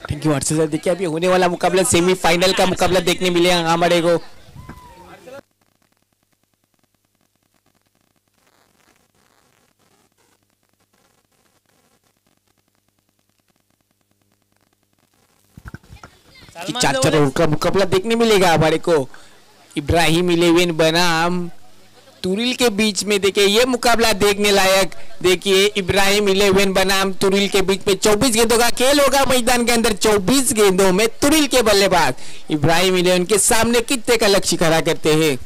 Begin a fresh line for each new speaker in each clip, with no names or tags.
Thank you Harshal sir. देखिए अभी होने वाला मुकाबला सेमीफाइनल का मुकाबला देखने मिलेगा हमारे को। चार चार का मुकाबला देखने मिलेगा हमारे को। इब्राहिम 11 बनाम तुरिल के बीच में देखिए ये मुकाबला देखने लायक। देखिए इब्राहिम 11 बनाम तुरिल के बीच में 24 गेंदों का खेल होगा मैदान के अंदर। 24 गेंदों में तुरिल के बल्लेबाज इब्राहिम 11 के सामने कितने का लक्ष्य खड़ा करते हैं।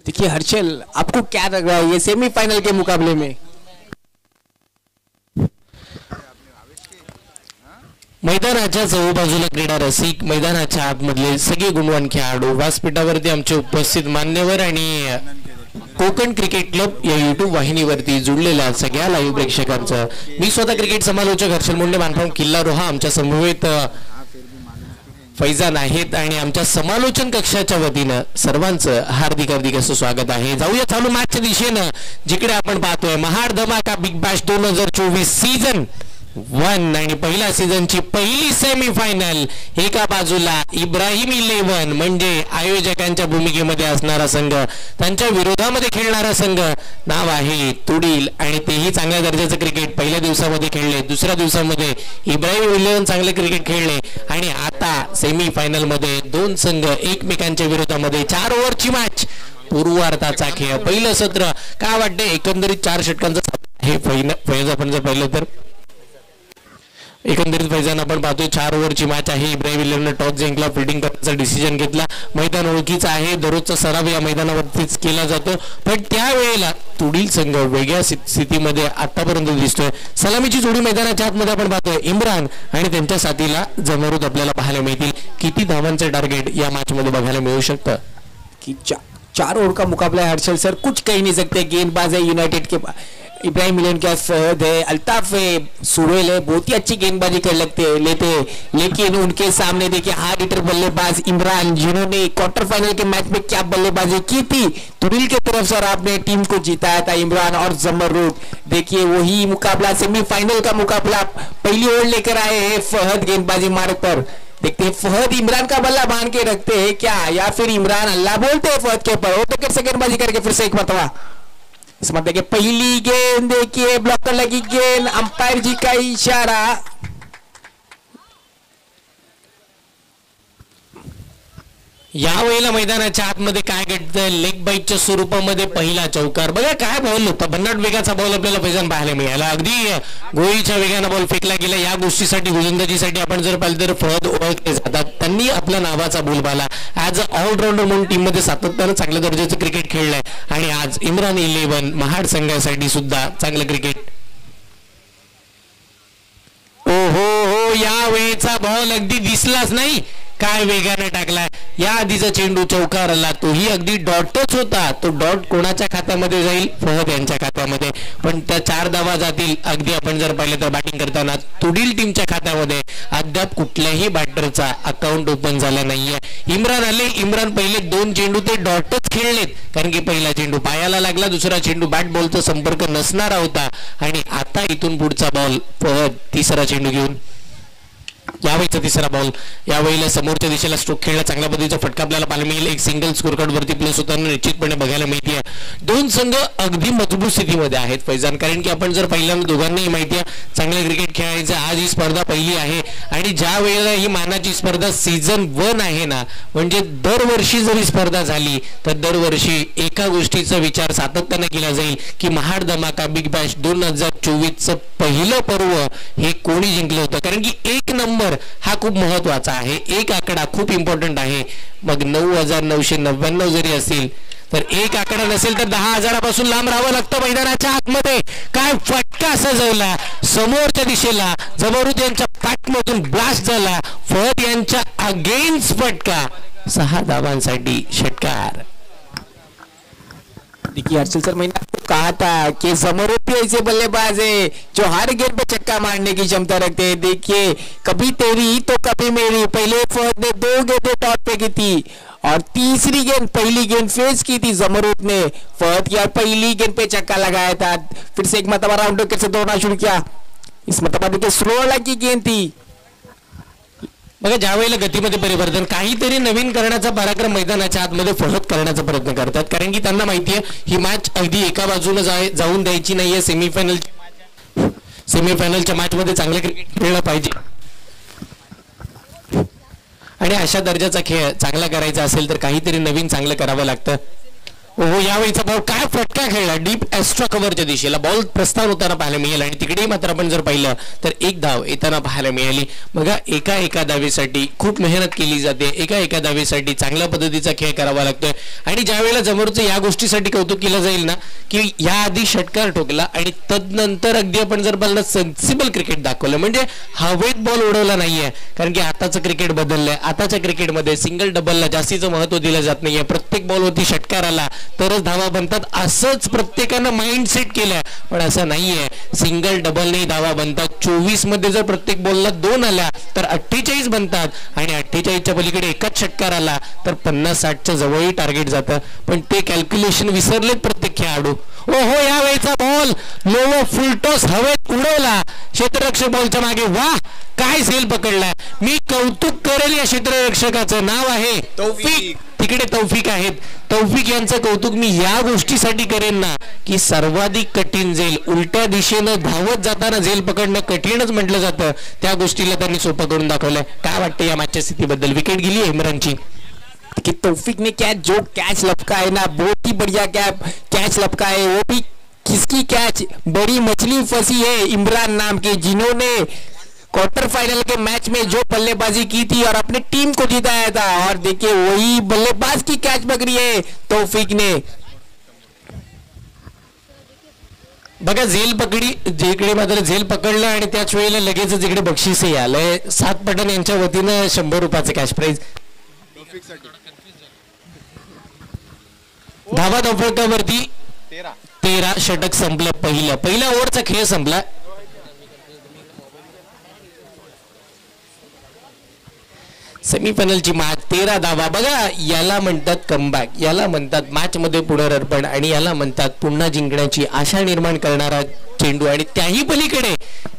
देखिए हर्षल आपको क्या लग रहा है ये सेमीफाइनल के मुकाबले में।
मैदानाच्या चहूबाजूला क्रीडा रसिक, मैदानाच्या आतमधले सगळे गुणवान खेळाडू, व्यासपीठावरती आमचे उपस्थित मान्यवर आणि कोकण क्रिकेट क्लब या यूट्यूब वाहिनीवरती जुळलेल्या सगळ्या लाईव्ह प्रेक्षकांचं मी स्वतः क्रिकेट समालोचक हर्षल मुंडे मानभाऊ किल्ला रोहा आमच्या समवेत फैजान आहेत आणि आमच्या समालोचन कक्षाच्या वतीनं सर्वांचं हार्दिक हार्दिक असं स्वागत आहे। जाऊया चालू मॅचच्या दिशेनं जिकडे आपण पाहतोय महाड धमाका बिग बॅश 2024 सीझन 1 आणि पहिल्या सीझनची पहिली सेमीफायनल। एका बाजूला इब्राहिम 11 म्हणजे आयोजकांच्या भूमिकेमध्ये असणारा संघ, त्यांच्या विरोधामध्ये खेळणारा संघ नाव आहे तुडील आणि तेही चांगल्या दर्जाचं क्रिकेट पहिल्या दिवसामध्ये खेळले। दुसऱ्या दिवसामध्ये इब्राहिम 11 चांगले क्रिकेट खेळले आणि आता सेमीफायनल मध्ये दोन संघ एकमेकांच्या विरोधामध्ये 4 ओव्हरची मॅच, पूर्वार्धाचा खेळ। पहिलं सत्र काय वाटते एकंदरीत 4 षटकांचं हे फैज आपण जर पाहिलं तर एकंदरीत फैजान आपण पाहतोय 4 ओव्हरची मॅच आहे। इब्राहिम 11 टॉस जिंकला, फिल्डिंग करण्याचा डिसिजन घेतला। मैदान ओळखीचं आहे, दररोजचा सराव या मैदानावरतीच केला जातो, पण त्यावेळेला तुडील संघ वेगळ्या स्थितीमध्ये आतापर्यंत दिसतोय। सलामीची जोडी मैदानाच्या आतमध्ये आपण पाहतोय इम्रान आणि त्यांच्या साथीला जमरूद आपल्याला पाहायला मिळतील। किती धावांचं टार्गेट या मॅच मध्ये बघायला मिळू शकतं
की 4 ओवर का मुकाबला है हर्षल सर, कुछ कह नहीं सकते। गेंदबाज है यूनाइटेड के इब्राहिम 11 के फहद है, अल्ताफ है, सुहेल है, बहुत ही अच्छी गेंदबाजी कर लेते हैं, लेकिन उनके सामने देखिए हार्ड हिटर बल्लेबाज इमरान जिन्होंने क्वार्टर फाइनल के मैच में क्या बल्लेबाजी की थी। तुरिल की तरफ से आपने टीम को जिताया था इमरान और जमरूद। देखिए वही मुकाबला सेमीफाइनल का मुकाबला पहली ओवर लेकर आए हैं फहद गेंदबाजी मार्ग पर। देखते हैं फहद इमरान का बल्ला बांध के रखते हैं क्या या फिर इमरान अल्लाह बोलते हैं फहद के ऊपर। वो तो गेंदबाजी करके फिर से एक मतवा इसमें देखिए पहली गेंद, देखिए ब्लॉकर लगी गेंद, अंपायर जी का इशारा।
यावेळेला मैदानाच्या आतमध्ये काय घडतंय, लेग बाईटच्या स्वरूपामध्ये पहिला चौकार। बघा काय बॉल होता, भन्नाट वेगाचा बॉल आपल्याला फैजान पाहायला मिळाला। अगदी गोळीच्या वेगाने बॉल फेकला गेला। या गोष्टीसाठी गोलंदाजीसाठी आपण जर पाहिलं तर फहद ओळखले जातात, त्यांनी आपल्या नावाचा बोलबाला ॲज अ ऑलराऊंडर म्हणून टीम मध्ये सातत्याने चांगल्या दर्जाचं क्रिकेट खेळलंय आणि आज इम्रान 11 महाड संघासाठी सुद्धा चांगलं क्रिकेट। ओ हो या वेळेचा बॉल अगदी दिसलाच नाही, काय वेगाने टाकलाय। या आधीचा चेंडू चौकार आला, तोही अगदी डॉटच होता। तो डॉट कोणाच्या खात्यामध्ये जाईल, फहद यांच्या खात्यामध्ये, पण त्या 4 धावा जातील। अगदी आपण जर पाहिलं तर बॅटिंग करताना तुडील टीमच्या खात्यामध्ये अद्याप कुठल्याही बॅटरचा अकाउंट ओपन झाला नाहीये। इम्रान आले, इम्रान पहिले 2 चेंडू ते डॉटच खेळलेत, कारण की पहिला चेंडू पायाला लागला, दुसरा चेंडू बॅट बॉलचा संपर्क नसणारा होता आणि आता इथून पुढचा बॉल फहद तिसरा चेंडू घेऊन यावेळीचा तिसरा बॉल। यावेळेला समोरच्या दिशेला स्ट्रोक खेळला, चांगल्या पद्धतीचा फटका आपल्याला पाहायला मिळेल। एक सिंगल स्कोर कार्ड वरती प्लस होताना निश्चितपणे बघायला मिळते। दोन संघ अगदी मजबूत स्थितीमध्ये आहेत फैजान, कारण की आपण जर पहिल्यांदा दोघांनाही माहिती आहे चांगले क्रिकेट खेळायचं। आज ही स्पर्धा पहिली आहे आणि ज्या वेळेला ही मानाची स्पर्धा सीझन 1 आहे ना, म्हणजे दरवर्षी जरी स्पर्धा झाली तर दरवर्षी एका गोष्टीचा विचार सातत्याने केला जाईल की महाड धमाका बिग बॅश 2024चं पहिलं पर्व हे कोणी जिंकलं होतं, कारण की 1 नंबर हा खूप महत्वाचा आहे। एक आकडा खूप इम्पॉर्टंट आहे। मग 9999 जरी असेल तर एक आकडा नसेल तर 10,000 पासून लांब राहावं लागतं मैदानाच्या आतमध्ये। काय फटका सजवला समोरच्या दिशेला, जबरूद यांच्या पाठमधून ब्लास्ट झाला, फहद यांच्या अगेन्स्ट फटका, 6 धावांसाठी षटकार.
देखिए हर्षल सर, मैंने आपको कहा था कि जमरूद भी ऐसे बल्लेबाज है जो हर गेंद पे चक्का मारने की क्षमता रखते हैं. देखिए कभी तेरी तो कभी मेरी, पहले फहद ने 2 गेंदें टॉप पे की थी और तीसरी गेंद पहली गेंद फेस की थी जमरूद ने, फहद की और पहली गेंद पे चक्का लगाया था. फिर से एक मतबा राउंड कैसे दौड़ना शुरू किया. इस मतबा देखिए स्लो की गेंद थी.
बघा ज्या वेळेला गतीमध्ये परिवर्तन, काहीतरी नवीन करण्याचा पराक्रम मैदानाच्या आतमध्ये फहद करण्याचा प्रयत्न करतात, कारण की त्यांना माहिती आहे ही मॅच अगदी एका बाजूने जाऊन द्यायची नाहीये. सेमीफायनलच्या मॅच मध्ये चांगलं क्रिकेट खेळलं पाहिजे आणि अशा दर्जाचा खेळ चांगला करायचा असेल तर काहीतरी नवीन चांगलं करावं लागतं. ओहो, यावेळीचा बॉल काय फटका खेळला डीप एक्स्ट्रा कव्हरच्या दिशेला, बॉल प्रस्थान होताना पाहायला मिळेल आणि तिकडेही मात्र आपण जर पाहिलं तर 1 धाव येताना पाहायला मिळाली. बघा एका धावेसाठी खूप मेहनत केली जाते, एका धावेसाठी चांगल्या पद्धतीचा खेळ करावा लागतोय. आणि ज्या वेळेला जमरूदचं या गोष्टीसाठी कौतुक केलं जाईल ना की याआधी षटकार ठोकला आणि तदनंतर अगदी आपण जर पाहिलं सेन्सिबल क्रिकेट दाखवलं, म्हणजे हवेत बॉल उडवला नाहीये, कारण की आताचं क्रिकेट बदललंय. आताच्या क्रिकेटमध्ये सिंगल डबलला जास्तीचं महत्व दिलं जात नाहीये, प्रत्येक बॉलवरती षटकार आला तरच धावा बनतात असंच प्रत्येकानं माइंड सेट केलंय, पण असं नाहीये. सिंगल डबलने धावा बनतात. 24 मध्ये जर प्रत्येक बॉलला 2 आल्या तर 48 बनतात आणि 48च्या पलीकडे एकच षटकार आला तर 50-60च्या जवळही टार्गेट जातं, पण ते कॅल्क्युलेशन विसरलेत प्रत्येक खेळाडू. ओहो, यावेळेचा बॉल लोव फुलटॉस हवेत उडवला क्षेत्ररक्षक बॉलच्या मागे. वाह, काय झेल पकडलाय. मी कौतुक करेल या क्षेत्ररक्षकाचं, नाव आहे तौफिक. तिकडे तौफिक आहेत. तौफिक यांचं कौतुक मी या गोष्टीसाठी करेन ना की सर्वाधिक कठीण झेल, उलट्या दिशेनं धावत जाताना झेल पकडणं कठीणच म्हटलं जातं, त्या गोष्टीला त्यांनी सोपं करून दाखवलंय. काय वाटतं या मॅचच्या स्थितीबद्दल. विकेट गेली इम्रानची
कि तौफिक ने क्या जो कैच लपका है ना, बहुत ही बढ़िया कैच लपका है. वो भी किसकी कैच, बड़ी मछली फंसी है इमरान नाम की, जिन्होंने क्वार्टर फाइनल के मैच में जो बल्लेबाजी की थी और अपनी टीम को जिताया था, और देखिए वही बल्लेबाज की कैच पकड़ी है तौफिक ने.
बघा झेल पकडी, जिकडे मात्र झेल पकडलं आणि त्याच वेळेला लगेच जिकडे बक्षीसही आलंय. 7 पटन यांच्या वतीनं 100 रुपयाचं कॅश प्राइज. धावा धावफलकावरती 13 षटक संपलं. पहिल्या ओव्हरचा खेळ संपला. सेमीफायनलची मॅच 13 धावा. बघा याला म्हणतात कमबॅक, याला म्हणतात मॅच मध्ये पुनर्र्पण आणि याला म्हणतात पुन्हा जिंकण्याची आशा निर्माण करणारा चेंडू आणि त्याही पलीकडे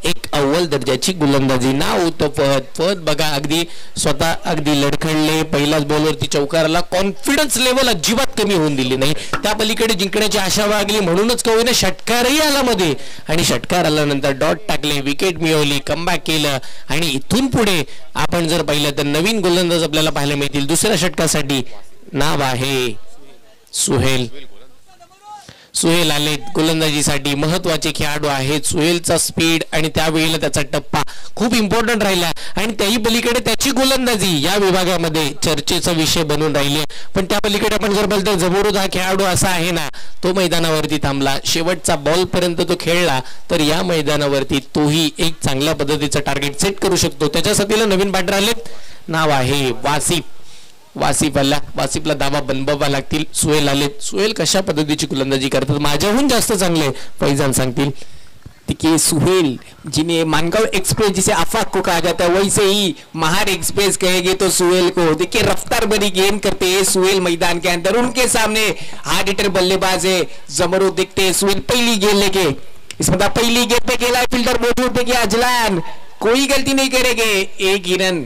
एक अव्वल दर्जाची गोलंदाजी. नाव होतं फहद. बघा अगदी स्वतः अगदी लडखडले, पहिल्याच बॉलवरती चौकाराला, कॉन्फिडन्स लेवल अजिबात कमी होऊन दिली नाही. त्या पलीकडे जिंकण्याची आशा वागली, म्हणूनच कवीने षटकारही आला मध्ये आणि षटकार आल्यानंतर डॉट टाकले, विकेट मिळवली, कमबॅक केलं आणि इथून पुढे आपण जर पाहिलं तर नवीन गोलंदाज आपल्याला पाहायला मिळतील. दुसऱ्या षटकासाठी नाव आहे सुहेल आले गोलंदाजीसाठी. महत्वाचे खेळाडू आहेत. सुहेलचा स्पीड आणि त्यावेळेला त्याचा टप्पा खूप इम्पॉर्टंट राहिला आणि त्याही पलीकडे त्याची गोलंदाजी या विभागामध्ये चर्चेचा विषय बनून राहिली. पण त्या पलीकडे आपण जर बोलतो जबरूद हा खेळाडू असा आहे ना, तो मैदानावरती थांबला, शेवटचा बॉल पर्यंत तो खेळला, तर या मैदानावरती तोही एक चांगल्या पद्धतीचं टार्गेट सेट करू शकतो. त्याच्यासाठी नवीन बॅटर आलेत. नाव आहे वासिफला धावा बनवावा लागतील. सुहेल आले. सुहेल कशा पद्धतीची गोलंदाजी करतात माझ्याहून जास्त चांगले फैजान सांगतील.
देखिए सुहेल, जिन्हें मानगांव एक्सप्रेस जिसे आफाक को कहा जाता है, वैसे ही महार एक्सप्रेस कहेंगे तो सुहेल को. देखिए रफ्तार भरी गेंद करते हैं सुहेल मैदान के अंदर. उनके सामने हार्ड हिटर बल्लेबाज है जमरूद. दिखते हैं सुहेल पहली गेंद लेके, इसमें पहली गेंद पे खेला फील्डर मौजूद देखिए अजलान, कोई गलती नहीं करेंगे, 1 ही रन.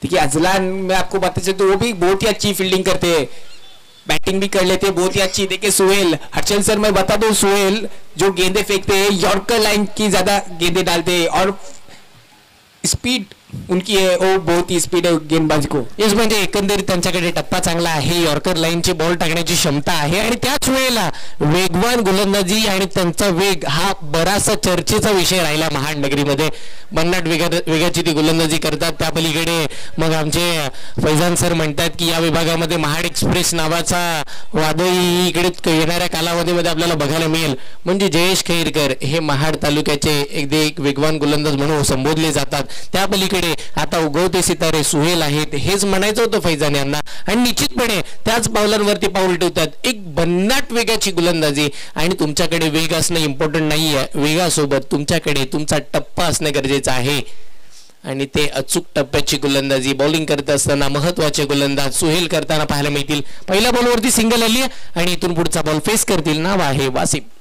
देखिए अजलान मैं आपको बताते चलते वो भी बहुत ही अच्छी फील्डिंग करते हैं, बैटिंग भी कर लेते हैं बहुत ही अच्छी. देखिए सुहेल, हर्षल सर मैं बता दूं, सुहेल जो गेंदे फेंकते हैं यॉर्कर लाइन की ज्यादा गेंदे डालते हैं और स्पीड उनकी है वो बहुत ही स्पीड है गेंदबाजी को.
येस, म्हणजे एकंदरीत त्यांच्याकडे टप्पा चांगला आहे, यॉर्कर लाईनची बॉल टाकण्याची क्षमता आहे आणि त्याच वेळेला वेगवान गोलंदाजी आणि त्यांचा वेग हा बराचसा चर्चेचा विषय राहिला महाड नगरीमध्ये. भन्नाट वेगाची ती गोलंदाजी करतात. त्या पलीकडे मग आमचे फैजान सर म्हणतात की या विभागामध्ये महाड एक्सप्रेस नावाचा वादळी इकडे येणाऱ्या कालावधीमध्ये आपल्याला बघायला मिळेल. म्हणजे जयेश खैरकर हे महाड तालुक्याचे एक वेगवान गोलंदाज म्हणून संबोधले जातात. त्या पलीकडे आता उगवते सितारे सुहेल आहेत हेच म्हणायचं होतं फैजान यांना आणि निश्चितपणे त्याच पावलांवरती पाऊल ठेवतात. एक भन्नाट वेगाची गोलंदाजी आणि तुमच्याकडे वेग असणं इम्पॉर्टंट नाहीये, वेगासोबत तुमच्याकडे तुमचा टप्पा असणं गरजेचं आहे आणि ते अचूक टप्प्याची गोलंदाजी बॉलिंग करत असताना महत्वाचे गोलंदाज सुहेल करताना पाहायला मिळतील. पहिल्या बॉलवरती सिंगल आली आणि इथून पुढचा बॉल फेस करतील. नाव आहे वासिम.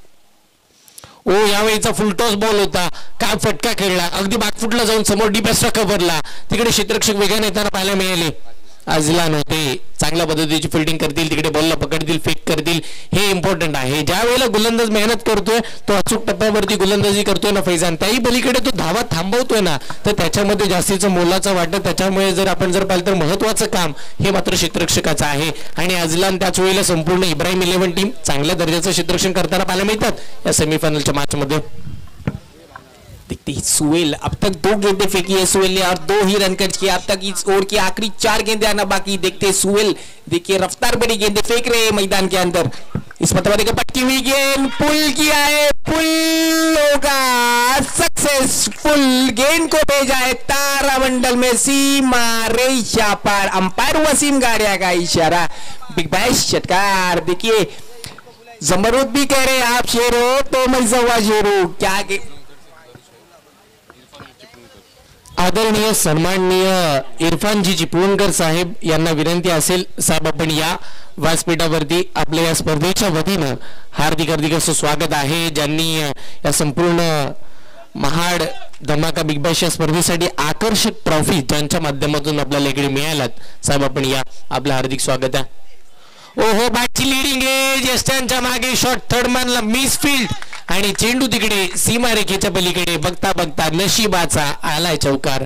ओ यावेळीचा फुलटॉस बॉल होता, काय फटका खेळला, अगदी बॅकफुटला जाऊन समोर डीप एक्स्ट्रा कव्हरला. तिकडे क्षेत्ररक्षक वेगाने येताना पाहायला मिळाले. अजलान होते, चांगल्या पद्धतीची फिल्डिंग करतील, तिकडे बॉलला पकडतील, फेक करतील, हे इम्पॉर्टंट आहे. ज्या वेळेला गोलंदाज मेहनत करतोय तो अचूक टप्प्यावरती गोलंदाजी करतोय ना फैजान, त्याही पलीकडे तो धावा थांबवतोय ना, तर त्याच्यामध्ये जास्तीचं मोलाचं वाटतं. त्याच्यामुळे जर आपण पाहिलं तर महत्वाचं काम हे मात्र क्षेत्ररक्षकाचं आहे. आणि अजलान त्याच वेळेला संपूर्ण इब्राहिम 11 टीम चांगल्या दर्जाचं क्षेत्ररक्षण करताना पाहायला मिळतात या सेमीफायनलच्या मॅच मध्ये.
देखते सुहेल अब तक 2 गेंदें फेंकी है सुहेल ने और 2 ही रन खर्च किए. अब तक इस ओवर की आखिरी 4 गेंदें आना बाकी. देखते सुहेल, देखिए रफ्तार बड़ी गेंदें फेंक रहे हैं मैदान के अंदर. इस मतवादी का पटकी हुई गेंद, पुल किया है, पुल होगा सक्सेसफुल. गेंद को भेजा है तारामंडल में सीमा रेखा पार. अंपायर वसीम गाड़िया का इशारा, बिग बैश षटकार. देखिए जमरूद भी कह रहे आप शेर हो तो मैं सवा शेर हूं. क्या
आदरणीय सन्माननीय इरफानजी चिपळूणकर साहेब यांना विनंती असेल, साहेब आपण या व्यासपीठावरती आपल्या या स्पर्धेच्या वतीनं हार्दिक हार्दिक असं स्वागत आहे. ज्यांनी या संपूर्ण महाड धमाका बिग बॅश या स्पर्धेसाठी आकर्षक ट्रॉफी ज्यांच्या माध्यमातून आपल्याला इकडे मिळाल्यात, साहेब आपण या, आपलं हार्दिक स्वागत आहे. ओहो बॅटची लिडिंग आहे, ज्येष्ठांच्या मागे शॉट, थर्ड मॅनला मिस फील्ड आणि चेंडू तिकडे सीमारेखेच्या पलीकडे. बघता बघता नशिबाचा आलाय चौकार.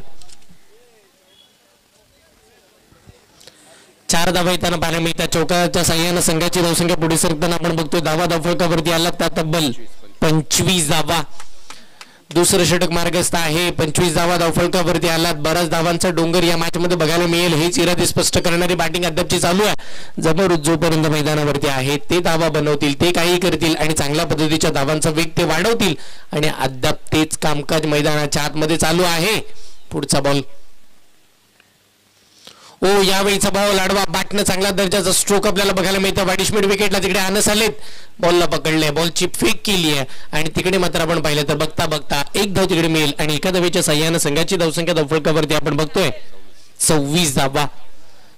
4 धावा येताना पाहायला मिळतात. चौकाराच्या साह्यानं संघाची धावसंख्या पुढे सरकताना आपण बघतोय. धावा धावफलकावरती आला त्या तब्बल 25 धावा. दुसरं षटक मार्गस्थ आहे. 25 धावा धावफलकावरती आलात. बराच धावांचा डोंगर या मॅच मध्ये बघायला मिळेल. हेच इरादे स्पष्ट करणारी बॅटिंग अद्यापची चालू आहे. जबरदस्त जोपर्यंत मैदानावरती आहे ते धावा बनवतील, ते काही करतील आणि चांगल्या पद्धतीच्या धावांचा वेग ते वाढवतील आणि अद्याप तेच कामकाज मैदानाच्या आतमध्ये चालू आहे. पुढचा बॉल, ओ यावेळीचा बॉल आडवा, बॅटनं चांगल्या दर्जाचा स्ट्रोक आपल्याला बघायला मिळतं. वाडिशमिड विकेटला तिकडे आनस आलेत, बॉलला पकडले, बॉलची फेक केली आहे आणि तिकडे मात्र आपण पाहिलं तर बघता बघता 1 धाव तिकडे मिळेल आणि एका धावेच्या साह्यानं संघाची धावसंख्या धावफलकावरती आपण बघतोय 26 धावा.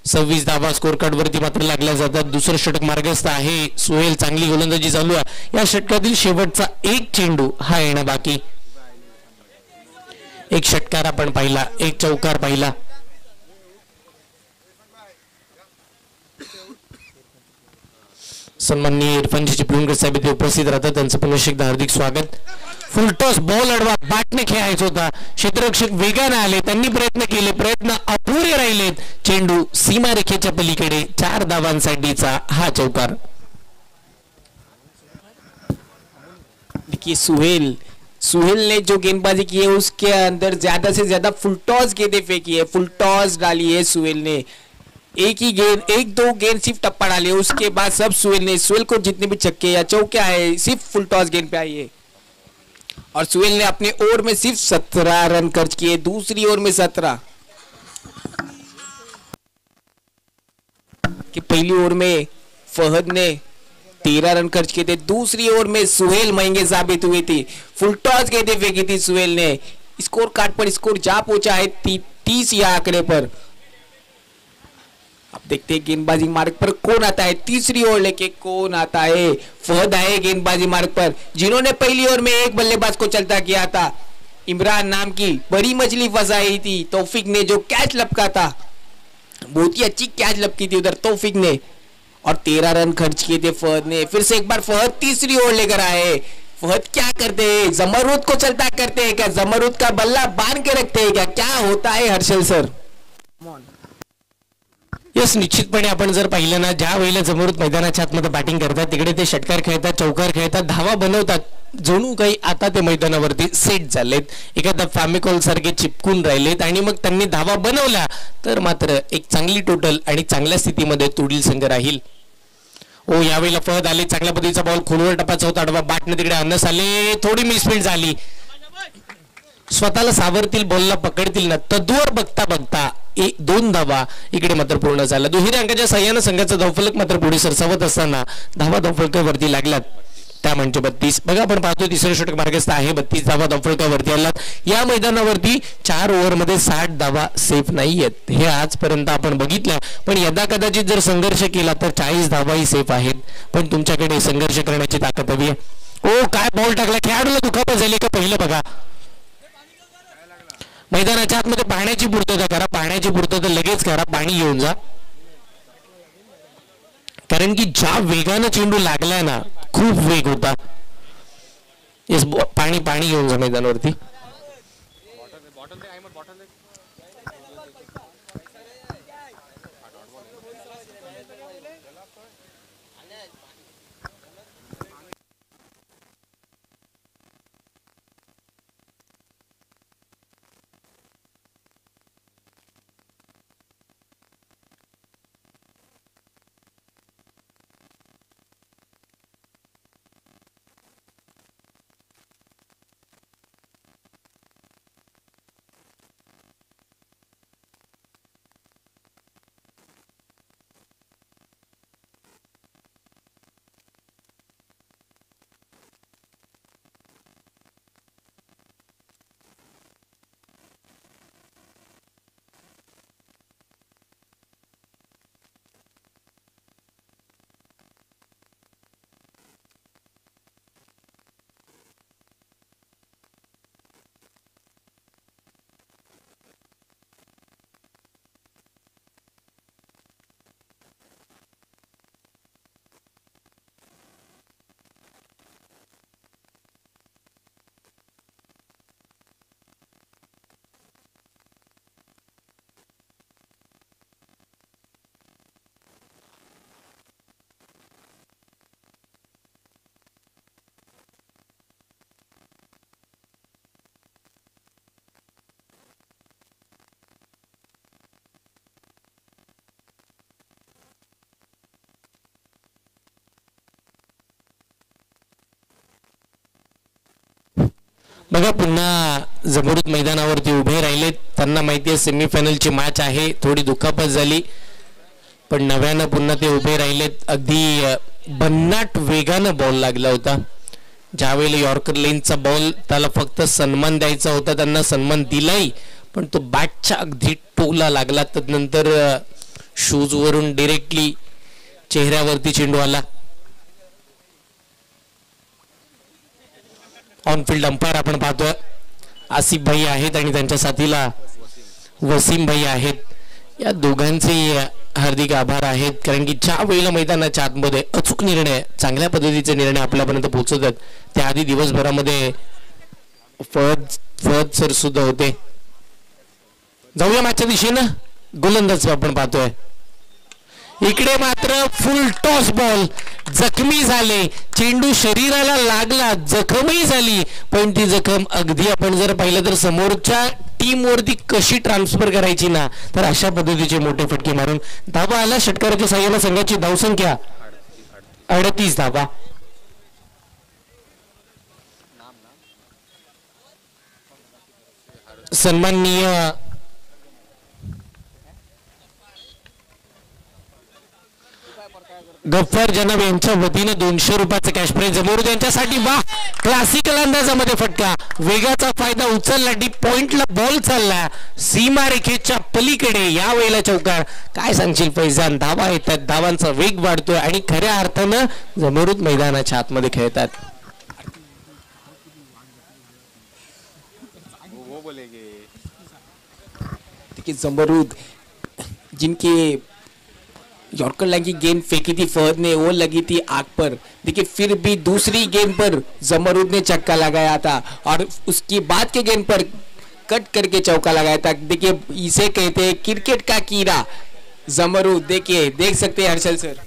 26 धावा स्कोर कार्ड वरती मात्र लागल्या जातात. दुसरं षटक मार्गस्थ आहे. सुहेल चांगली गोलंदाजी चालू आहे. या षटकातील शेवटचा 1 चेंडू हा येणं बाकी. 1 षटकार आपण पाहिला, 1 चौकार पाहिला. सन्माननीय इरफानजी चिपळूणकर साहेब इथे उपस्थित राहतात, त्यांचं पुन्हा एकदा हार्दिक स्वागत. फुलटॉस बॉल अडवा, बॅटने खेळायचा होता. क्षेत्ररक्षक वेगाने आले, त्यांनी प्रयत्न केले, प्रयत्न अपुरे राहिलेत. चेंडू सीमारेखेच्या पलीकडे. 4 धावांसाठीचा हा चौकार.
देखिए सुहेल ने जो गेंदबाजी की है उसके अंदर ज्यादा से ज्यादा फुलटॉस गेंदें फेंकी है, फुलटॉस डाली है सुहेल ने. एक ही गेंद, 1-2 गेंद सिर्फ टप्पा डाले, उसके बाद सब सुहेल को जितने भी छक्के या चौके आए सिर्फ फुल टॉस गेंद पे आई है. और सुहेल ने अपने ओवर में सिर्फ 17 रन खर्च किए. दूसरी ओवर में 17 कि पहली ओवर में फहद ने 13 रन खर्च किए थे. दूसरी ओवर में सुहेल महंगे साबित हुए थे. फुल टॉस गेंदें फेंकी थी सुहेल ने. स्कोर कार्ड पर स्कोर जा पहुंचा है 30 या आंकड़े पर. अब देखते हैं गेंदबाजी मार्ग पर कौन आता है. तीसरी ओवर लेके कौन आता है. फहद आए गेंदबाजी मार्ग पर, जिन्होंने पहली ओवर में एक बल्लेबाज को चलता किया था. इमरान नाम की बड़ी मछली फंसाई थी तौफीक ने, जो कैच लपका था. बहुत ही अच्छी कैच लपकी थी उधर तौफीक ने और 13 रन खर्च किए थे फहद ने. फिर से एक बार फहद तीसरी ओवर लेकर आए. फहद क्या करते हैं, जमरूद को चलता करते हैं क्या, जमरूद का बल्ला बांध के रखते हैं क्या होता है हर्षल सर?
यस, निश्चितपणे आपण जर पाहिलं ना, ज्या वेळेला जमरूद मैदानाच्या आतमध्ये बॅटिंग करतात तिकडे ते षटकार खेळतात, चौकार खेळतात, धावा बनवतात, जणू काही आता ते मैदानावरती सेट झालेत, एखादा फॅमिकॉल सारखे चिपकून राहिलेत आणि मग त्यांनी धावा बनवल्या तर मात्र एक चांगली टोटल आणि चांगल्या स्थितीमध्ये तोडील संघ राहील. ओ यावेळेला फहद आले, चांगल्या पद्धतीचा बॉल खोलवर टपाचा होता, आडवा बॅटने तिकडे अनस आले, थोडी मिसफील्ड झाली, स्वतःला सावरतील, बॉलला पकडतील ना, तद्वर बघता बघता 2 धावा इकडे मात्र पूर्ण झाला. दुहेरी अंकाच्या सहाय्यानं संघाचा धावफलक मात्र पुढे सरसावत असताना धावा धावफलकावरती लागलात, त्या म्हणजे 32. बघा आपण पाहतो तिसरं षटक मार्गस्थ आहे, 32 धावा धावफलकावरती आलात. या मैदानावरती 4 ओव्हरमध्ये 60 धावा सेफ नाही आहेत, हे आजपर्यंत आपण बघितलं. पण यदा कदाचित जर संघर्ष केला तर 40 धावाही सेफ आहेत, पण तुमच्याकडे संघर्ष करण्याची ताकद हवी आहे. ओ काय बॉल टाकला, खेळाडूला दुखापत झाली का पहिलं बघा. मैदानाच्या आतमध्ये पाण्याची पूर्तता करा, पाण्याची पूर्तता लगेच करा, पाणी घेऊन जा, कारण की ज्या वेगानं चेंडू लागलाय ना, खूप वेग होता. येस, पाणी घेऊन जा मैदानावरती. बघा पुन्हा जमरूद मैदानावरती उभे राहिलेत, त्यांना माहिती आहे सेमीफायनलची मॅच आहे, थोडी दुखापत झाली पण नव्यानं पुन्हा ते उभे राहिलेत. अगदी भन्नाट वेगानं बॉल लागला होता, ज्यावेळेला यॉर्कर लेनचा बॉल त्याला फक्त सन्मान द्यायचा होता, त्यांना सन्मान दिलाही, पण तो बॅटच्या अगदी टोला लागला, त्यानंतर शूज वरून डायरेक्टली चेहऱ्यावरती चेंडू आला. ऑनफिल्ड अंपायर आपण पाहतोय आसिफ भाई आहेत आणि त्यांच्या साथीला वसीम भाई आहेत. या दोघांचे हार्दिक आभार आहेत, कारण की ज्या वेळेला मैदानाच्या आतमध्ये अचूक निर्णय, चांगल्या पद्धतीचे निर्णय आपल्यापर्यंत पोहोचवतात, त्याआधी दिवसभरामध्ये फहद सर सुद्धा होते. जाऊया मॅचच्या दिशेनं. गोलंदाज आपण पाहतोय इकडे मात्र फुल टॉस बॉल, जखमी झाले, चेंडू शरीराला लागला, जखमही झाली, पण ती जखम अगदी आपण जर पाहिलं तर समोरच्या टीम वरती कशी ट्रान्सफर करायची ना, तर अशा पद्धतीचे मोठे फटके मारून धावा आला. षटकाराच्या साह्याने संघाची धावसंख्या 38 धावा. सन्माननीय गफ्फार जनाब यांच्या वतीने 200 रुपयाचं कॅश प्राइज जमरूद यांच्यासाठी. वाह, क्लासिकल अंदाजामध्ये फटका, वेगाचा फायदा उचलला, डीप पॉइंटला बॉल चालला, सीमारेखेच्या पलीकडे, या वेळेला चौकार. काय सांगशील फैजान, धावा येतात, धावांचा वेग वाढतोय आणि खऱ्या अर्थानं जमरूद मैदानाच्या आतमध्ये खेळतात.
जमरूद जिनके यॉर्कर लाइन की गेंद फेंकी थी फहद ने, वो लगी थी आग पर। देखिए फिर भी दूसरी गेंद पर जमरूद ने छक्का लगाया था और उसकी बाद के गेंद पर कट करके चौका लगाया था। देखिए इसे कहते हैं क्रिकेट का कीड़ा जमरूद। देखिए देख सकते हैं हर्षल सर।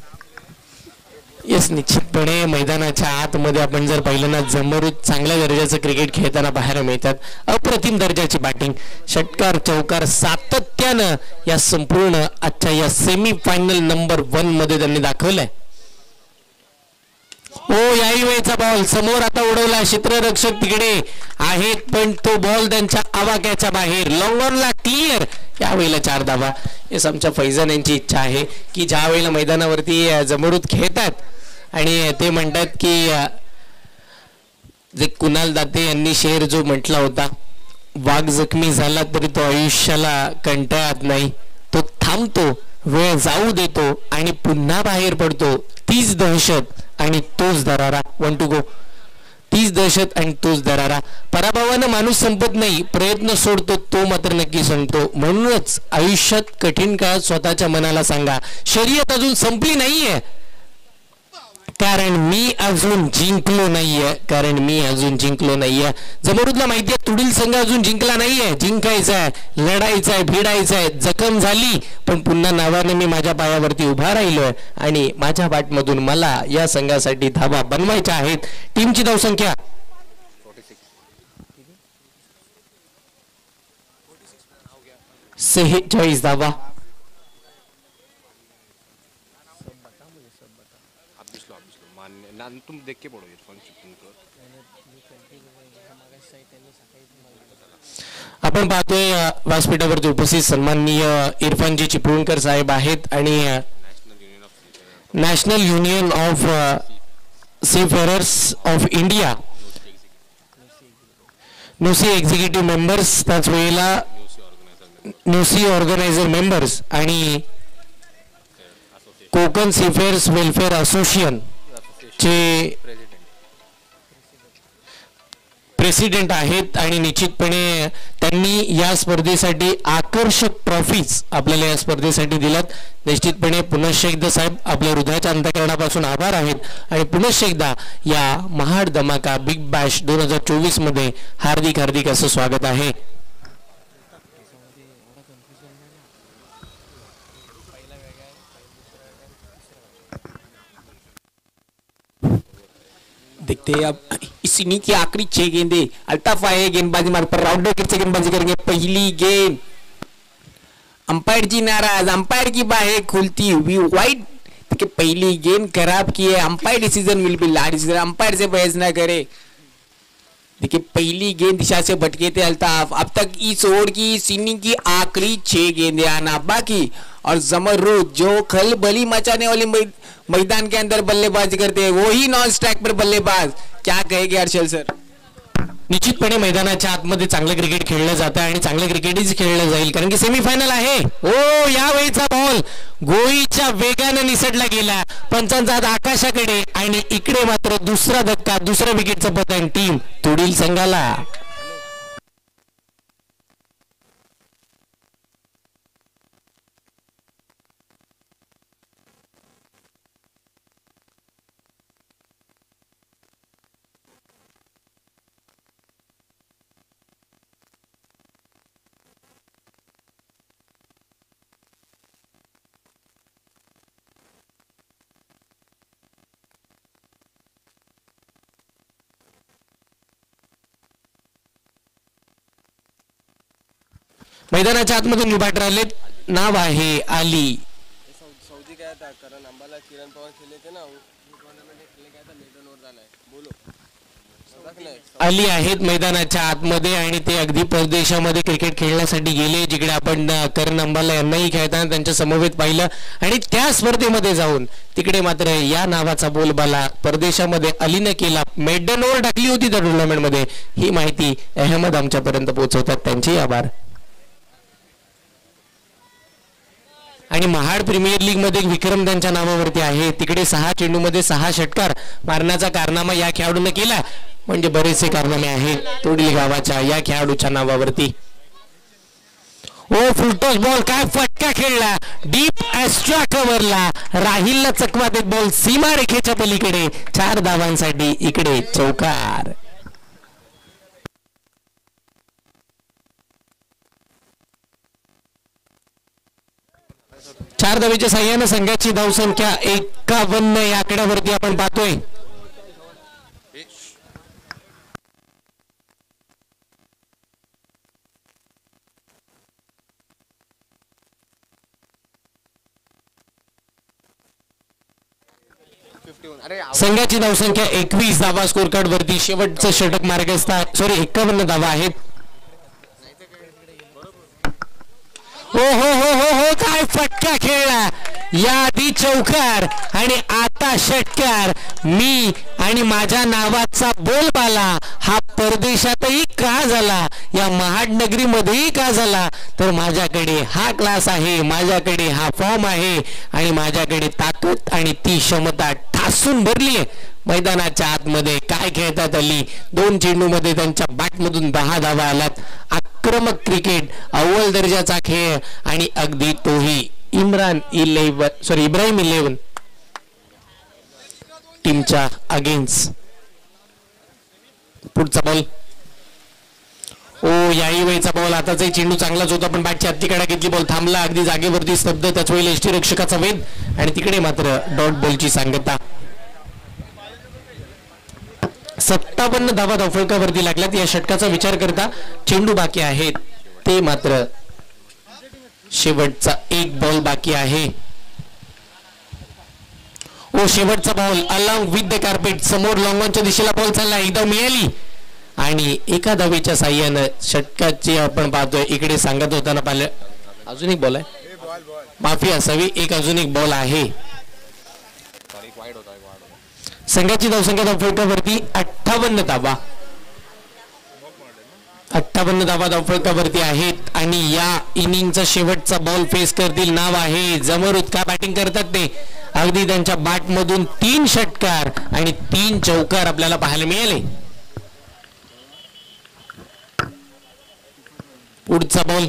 यस, निश्चितपणे मैदानाच्या आतमध्ये आपण जर पाहिलं ना, जमरूद चांगल्या दर्जाचं क्रिकेट खेळताना पाहायला मिळतात. अप्रतिम दर्जाची बॅटिंग, षटकार चौकार सातत्यानं या संपूर्ण आजच्या या सेमी फायनल नंबर 1 मध्ये त्यांनी दाखवलंय. हो, याही वेळेचा बॉल समोर आता उडवला, क्षेत्ररक्षक तिकडे आहेत पण तो बॉल त्यांच्या आवाक्याच्या बाहेर, लॉंग ऑनला क्लिअर. यावेळेला 4 धावा. येस, आमच्या फैजान यांची इच्छा आहे की ज्या वेळेला मैदानावरती जमरूद खेळतात आणि ते म्हणतात की जे कुणाल दाते यांनी शेर जो म्हटला होता, वाघ जखमी झाला तरी तो आयुष्याला कंटाळत नाही, तो थांबतो, वेळ जाऊ देतो आणि पुन्हा बाहेर पडतो. तीच दहशत आणि तोच दरारा. 1 to go. तीच दहशत आणि तोच दरारा. पराभवानं माणूस संपत नाही, प्रयत्न सोडतो तो मात्र नक्की संपतो. म्हणूनच आयुष्यात कठीण काळात स्वतःच्या मनाला सांगा, शर्यत अजून संपली नाहीये, कारण मी अजून जिंकलो नाहीये, कारण मी अजून जिंकलो नाहीये. जमरूदला माहिती आहे तुडील संघ अजून जिंकला नाहीये, जिंकायचा आहे, लढायचा आहे, भिडायचा आहे. जखम झाली पण पुन्हा नावाने मी माझ्या पायावरती उभा राहिलोय आणि माझ्या बॅटमधून मला या संघासाठी धावा बनवायच्या आहेत. टीमची धावसंख्या 46 धावा.
तुम देख के पढ़ो इरफान
आपण पाहतोय व्यासपीठावरती उपस्थित सन्माननीय इरफानजी चिपळूणकर साहेब आहेत आणि national union of seafarers of India NUSI executive members, त्याच वेळेला नुसी ऑर्गनायझर मेंबर्स आणि कोकण सीफेअर्स वेलफेअर असोसिएशन चे प्रेसिडेंट आहेत आणि निश्चितपणे त्यांनी या स्पर्धेसाठी आकर्षक ट्रॉफीज आपल्याला या स्पर्धेसाठी दिल्यात. निश्चितपणे पुनश्च एकदा साहेब आपल्या हृदयाच्या अंतःकरणापासून आभार आहेत आणि पुनश्च एकदा या महाड धमाका बिग बॅश 2024 मध्ये हार्दिक हार्दिक असं स्वागत आहे.
देखते हैं अब इस इनिंग की आखिरी 6 गेंदें. अल्ताफ आए गेंदबाजी मार्ग पर, राउंडर किट से गेंदबाजी करेंगे. पहली गेंद, अंपायर जी नाराज, अंपायर की बाहें खुलती हुई वाइड. देखिए पहली गेंद खराब की है, umpire decision will be large, umpire से बहस ना करे. देखिए पहली गेंद दिशा से भटके थे अल्ताफ. अब तक इस ओवर की इस इनिंग की आखिरी 6 गेंदें आना बाकी और जमरूद जो खलबली मचाने वाली मैदान के अंदर बल्लेबाजी करते हैं वही नॉन स्ट्राइक पर बल्लेबाज. क्या कहेंगे हर्षल सर?
निश्चितपणे मैदानाच्या आतमध्ये चांगलं क्रिकेट खेळलं जातं आणि चांगलं क्रिकेटच खेळलं जाईल कारण की सेमीफायनल आहे. ओ, यावेळीचा बॉल गोळीच्या वेगाने निसटला गेला, पंचांचा हात आकाशाकडे आणि इकडे मात्र दुसरा धक्का, दुसऱ्या विकेटचं पतन टीम तुडील संघाला. मैदानाच्या आतमधून उभा राहिले, नाव आहे आली.
सऊदी गया था करण अंबाला, किरण पवार खेले थे ना, टूर्नामेंट खेलने गया था, मेडन ओवर झालाय. बोलो.
आली आहेत मैदानाच्या आतमध्ये आणि ते अगदी परदेशामध्ये क्रिकेट खेळण्यासाठी गेले, जिकडे आपण करण अंबाला यांनाही खेळताना त्यांच्या समवेत पाहिलं आणि त्या स्पर्धेमध्ये जाऊन तिकडे मात्र या नावाचा बोलबाला परदेशामध्ये अलीने केला. मेडन ओव्हर टाकली होती त्या टुर्नामेंटमध्ये. ही माहिती अहमद आमच्यापर्यंत पोहोचवतात, त्यांचे आभार. आणि महाड प्रीमियर लीग मध्ये विक्रम त्यांच्या नावावरती आहे. तिकडे 6 चेंडूमध्ये 6 षटकार मारण्याचा कारनामा या खेळाडूने केला, म्हणजे बरेचसे कारनामे आहेत तोडील गावाच्या या खेळाडूच्या नावावरती. ओ फुलटॉस बॉल, काय फटका खेळला डीप एक्स्ट्रा कव्हरला. राहिलला चकवा देत बॉल सीमा रेखेच्या पलीकडे. 4 धावांसाठी इकडे चौकार. 4 धावेच्या साह्यानं संघाची धावसंख्या 51 या आकड्यावरती आपण पाहतोय. संघाची धावसंख्या 21 धावा स्कोर कार्ड वरती. शेवटचं षटक मार्गस्थ, सॉरी 51 धावा आहेत. हो हो हो हो हो, काय फटका खेळला. याआधी चौकार आणि आता षटकार. मी आणि माझ्या नावाचा बोलबाला हा परदेशातही का झाला, या महाडनगरीमध्येही का झाला, तर माझ्याकडे हा क्लास आहे, माझ्याकडे हा फॉर्म आहे आणि माझ्याकडे ताकद आणि ती क्षमता ठासून भरली आहे. मैदानाच्या आतमध्ये काय खेळतात आली. 2 चेंडूमध्ये त्यांच्या बॅटमधून 10 धावा आलात. आक्रमक क्रिकेट, अव्वल दर्जाचा खेळ आणि अगदी तोही इब्राहिम 11 टीमच्या अगेन्स्ट. पुढचा बॉल. ओ याही वेळचा बॉल. आताचा चेंडू चांगलाच होता पण बॅटची हत्तीकडा घेतली. बॉल थांबला अगदी जागेवरती स्तब्ध. त्याच वेळेला यष्टीरक्षकाचा वेध आणि तिकडे मात्र डॉट बॉलची सांगता. 57 धावा धावफलकावरती लागल्यात. या षटकाचा विचार करता चेंडू बाकी आहेत, ते मात्र शेवटचा 1 बॉल बाकी आहे. ओ शेवटचा ball along with the carpet. समोर लॉंगॉनच्या दिशेला बॉल चालला. एकदा मिळाली आणि एका धावेच्या साह्यानं षटकाची आपण पाहतोय. इकडे सांगत होताना पाहिलं अजून एक बॉल आहे, माफी असावी, एक अजून एक बॉल आहे. संघाची धावसंख्या धावफलकावरती 58 धावा. 58 धावा धावफलकावरती आहेत आणि या इनिंगचा शेवटचा बॉल फेस करतील. नाव आहे जमरुद. का बॅटिंग करतात ते. अगदी त्यांच्या बॅटमधून 3 षटकार आणि 3 चौकार आपल्याला पाहायला मिळाले. पुढचा बॉल.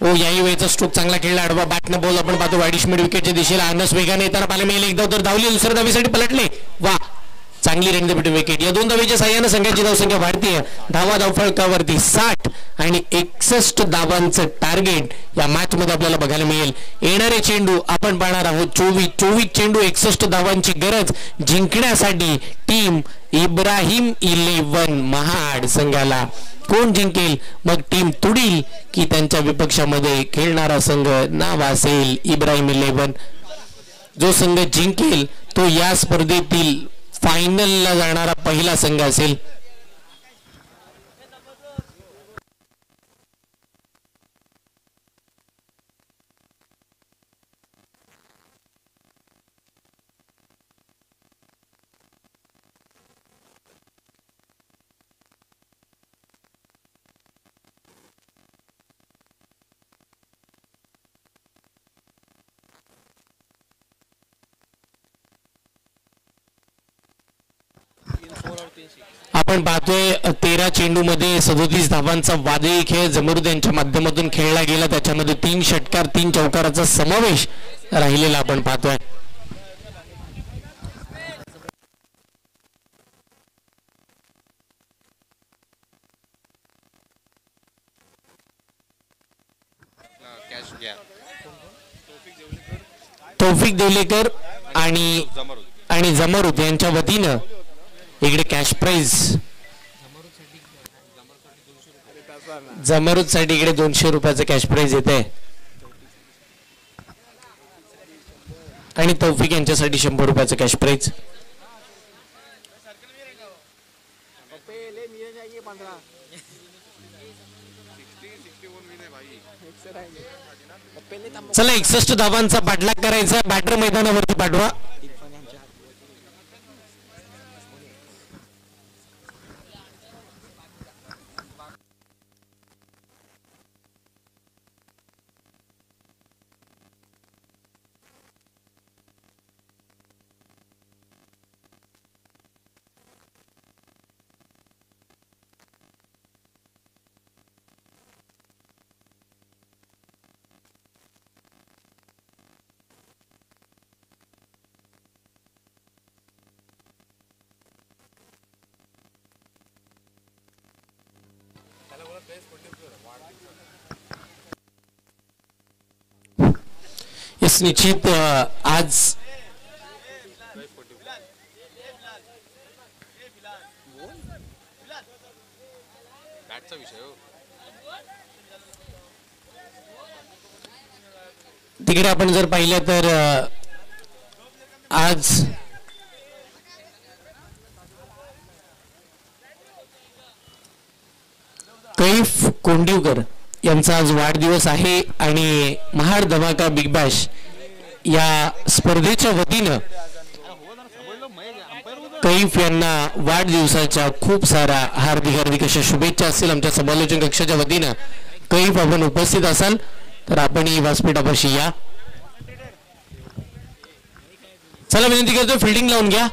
ओ याही वेळेचा स्ट्रोक चांगला खेळला. आडवा बॅटनं बॉल आपण पाहतो वाईडिश मिड विकेटच्या दिशेला. अनस वेगाने येताना पाहायला मिळाले. एकदा तर धावली, दुसऱ्या धावेसाठी पलटले. वा, चांगली रंगदपीट विकेट. या 2 धावेच्या साह्यानं संघाची धावसंख्या भारतीय धावा धावफलकावरती 60 आणि 61 धावांचं टार्गेट या मॅच मध्ये आपल्याला बघायला मिळेल. येणारे चेंडू आपण पाहणार आहोत 24 चेंडू 61 धावांची गरज जिंकण्यासाठी टीम इब्राहिम 11 महाड संघाला. कोण जिंकेल, मग टीम तुडील की त्यांच्या विपक्षामध्ये खेळणारा संघ नाव असेल इब्राहिम 11. जो संघ जिंकेल तो या स्पर्धेतील फायनलला जाणारा पहिला संघ असेल. आपण पाहतोय 13 चेंडू मध्ये 37 धावांचा वादळी खेळ जमरुद यांच्या माध्यमातून खेळला गेला. त्याच्यामध्ये 3 षटकार 3 चौकाराचा समावेश राहिलेला आपण पाहतोय. तौफिक देवलेकर आणि जमरुद यांच्या वतीनं इकडे कॅश प्राइज. जमरुद साठी इकडे 200 रुपयाचं कॅश प्राइज येत आहे आणि तौफिक यांच्यासाठी 100 रुपयाचं कॅश प्राइज. चला 61 धावांचा पाठलाग करायचा. बॅटर मैदानावरती पाठवा. यस निश्चित आज तिकडे आपण जर पाहिलं तर आज कैफ कोंडिवकर यांचा आज वाढदिवस आहे आणि महाड धमाका बिग बॅश या स्पर्धेच्या वतीनं कैफ यांना वाढदिवसाच्या खूप सारा हार्दिक हार्दिक अशा शुभेच्छा असतील आमच्या समालोचन कक्षाच्या वतीनं. कैफ आपण उपस्थित असाल तर आपण ही व्यासपीठापाशी या. चला विनंती करतो फिल्डिंग लावून घ्या.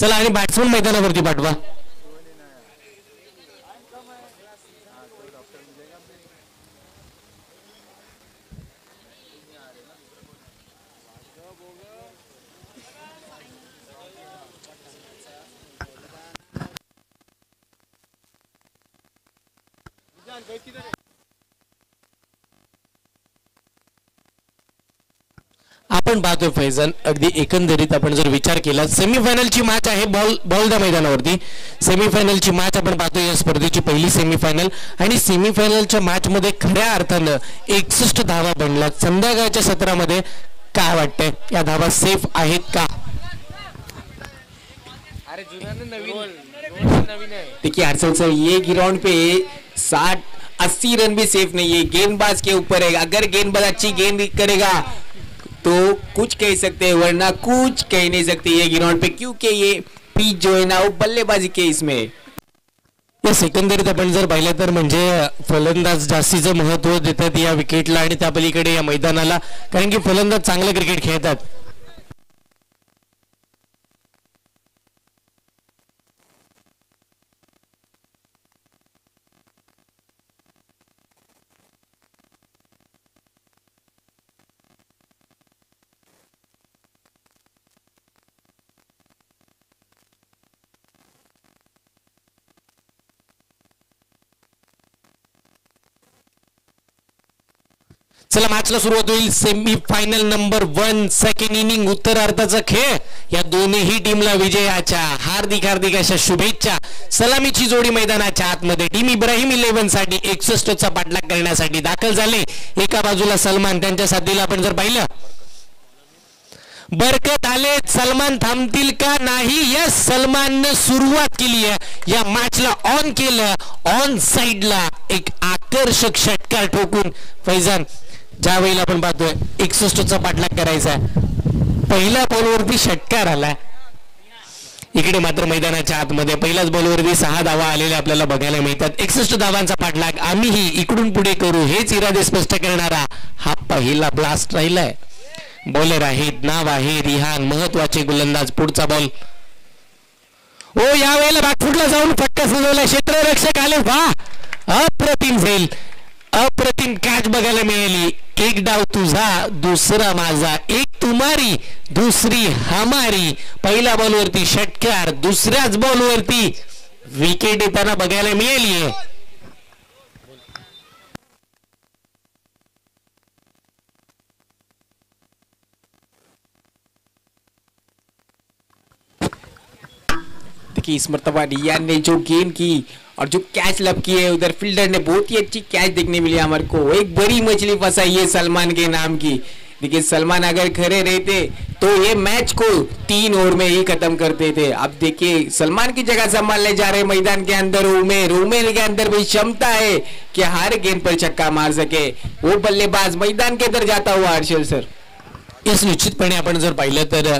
चला आणि बॅट्समन मैदानावरती पाठवा. आपण पाहतोय फैजन अगदी एकंदरीत आपण जर विचार केला सेमीफायनलची मॅच आहे बॉल द मैदानावरती. सेमीफायनलची मॅच आपण पाहतोय या स्पर्धेची पहिली सेमीफायनल आणि सेमीफायनलच्या मॅच मध्ये खऱ्या अर्थानं 61 धावा बनल्या संध्याकाळच्या सत्रामध्ये. काय वाटतंय या धावा सेफ आहेत का?
देखिए हर्षल सर ये ग्राउंड पे 60-80 रन भी सेफ नहीं है. गेंदबाज के ऊपर है. अगर गेंदबाज अच्छी गेंद करेगा तो कुछ कह सकते हैं वरना कुछ कह नहीं सकते ये ग्राउंड पे क्योंकि ये पिच जो है ना वो बल्लेबाजी के इसमें.
या एकंदरीत आपण जर पाहिलं तर म्हणजे फलंदाज जास्तीचं महत्व देतात या विकेटला आणि त्या पलीकडे या मैदानाला कारण की फलंदाज चांगलं क्रिकेट खेळतात. चला मॅचला सुरुवात होईल. सेमीफायनल नंबर 1 सेकंड इनिंग उत्तरार्धाचा खेळ. या दोन्ही टीमला विजयाच्या हार्दिक हार्दिक अशा शुभेच्छा. सलामीची जोडी मैदानाच्या आतमध्ये टीम इब्राहिम 11 साठी 61 चा पाठलाग करण्यासाठी दाखल झाले. एका बाजूला सलमान त्यांच्या साथीला आपण जर पाहिलं बरकत आले. सलमान थांबतील का नाही. यस सलमानने सुरुवात केली आहे या मॅचला. ऑन केलं ऑन साइडला एक आकर्षक षटकार ठोकून फैजान ज्या वेळेला आपण पाहतोय 61 चा पाठलाग करायचा पहिल्या बॉलवरती षटकार आला. इकडे मात्र मैदानाच्या आतमध्ये पहिल्याच बॉलवरती 6 धावा आलेल्या आपल्याला बघायला मिळतात. 61 धावांचा पाठलाग आम्हीही इकडून पुढे करू हेच इरादे स्पष्ट करणारा हा पहिला ब्लास्ट राहिलाय. बॉलर आहेत नाव आहे रिहान महत्वाचे गोलंदाज. पुढचा बॉल ओ या वेळेला बॅकफुटला जाऊन फटका सजवला. क्षेत्ररक्षक आले. वाह अप्रतिम झेल अप्रतिम कॅच बघायला मिळाली. एक डाव तुझा दुसरा माझा. एक तुम्हारी दुसरी हमारी. पहिल्या बॉलवरती षटकार दुसऱ्याच बॉलवरती विकेट येताना बघायला मिळाली आहे.
देखिए इस मर्तबा रियान ने जो गेंद की और जो कैच लब की है उधर फील्डर ने बहुत ही अच्छी कैच देखने मिली हमारे को. एक बड़ी मछली फंसाई है सलमान के नाम की. देखिए सलमान अगर खड़े रहते तो ये मैच को 3 ओवर में ही खत्म करते थे. अब देखिए सलमान की जगह संभालने जा रहे मैदान के अंदर उमेर के अंदर भी क्षमता है कि हर गेंद पर छक्का मार सके. वो बल्लेबाज मैदान के अंदर जाता हुआ हर्षल सर.
यस निश्चितपणे आपण जर पाहिलं तर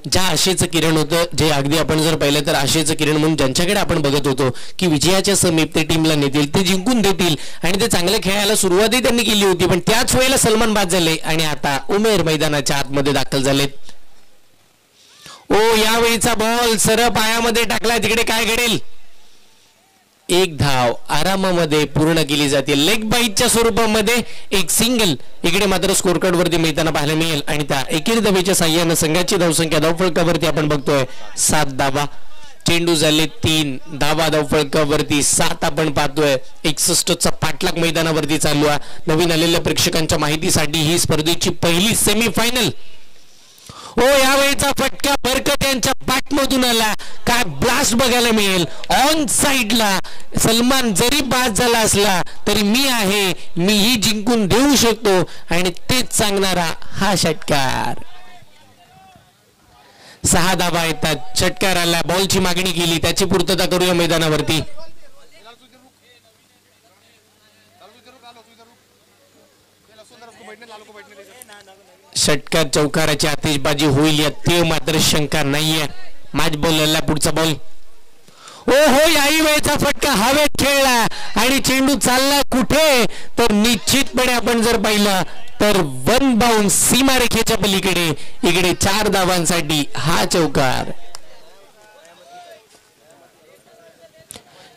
ज्या आशेचं किरण होतं जे अगदी आपण जर पाहिलं तर आशेचं किरण म्हणून ज्यांच्याकडे आपण बघत होतो की विजयाच्या समीप ते टीमला नेतील ते जिंकून देतील आणि ते चांगलं खेळायला सुरुवातही त्यांनी केली होती पण त्याच वेळेला सलमान बाद झाले आणि आता उमेर मैदानाच्या आतमध्ये दाखल झालेत. ओ यावेळीचा बॉल सरळ पायामध्ये टाकला. तिकडे काय घडेल. एक धाव आरामामध्ये पूर्ण केली जाते. लेग बाईटच्या स्वरूपामध्ये एक सिंगल इकडे मात्र स्कोर कार्ड वरती मिळताना पाहायला मिळेल आणि त्या एकेरी धावेच्या साह्याने संघाची धावसंख्या धावफलकावरती आपण बघतोय 7 धावा. चेंडू झाले 3 धावा धावफलकावरती 7 आपण पाहतोय 61चा पाठलाग मैदानावरती चालू आहे. नवीन आलेल्या प्रेक्षकांच्या माहितीसाठी ही स्पर्धेची पहिली सेमीफायनल. ओ यावेळीचा फटका बरकत यांच्या बॅटमधून आला. काय ब्लास्ट बघायला मिळेल. ऑन साइडला सलमान जरी बाद झाला असला तरी मी आहे, मीही जिंकून देऊ शकतो आणि तेच सांगणारा हा षटकार. 6 धावा येतात. षटकार आला. बॉलची मागणी केली, त्याची पूर्तता करूया मैदानावरती. षटकार चौकाराची आतिषबाजी होईल यात ते मात्र शंका नाहीये. मॅच बॉलला पुढचा बॉल. ओ हो याही वेळेचा फटका हवेत खेळला आणि चेंडू चालला कुठे तर निश्चितपणे आपण जर पाहिलं तर वन बाउंस सीमारेखेच्या पलीकडे. इकडे 4 धावांसाठी हा चौकार.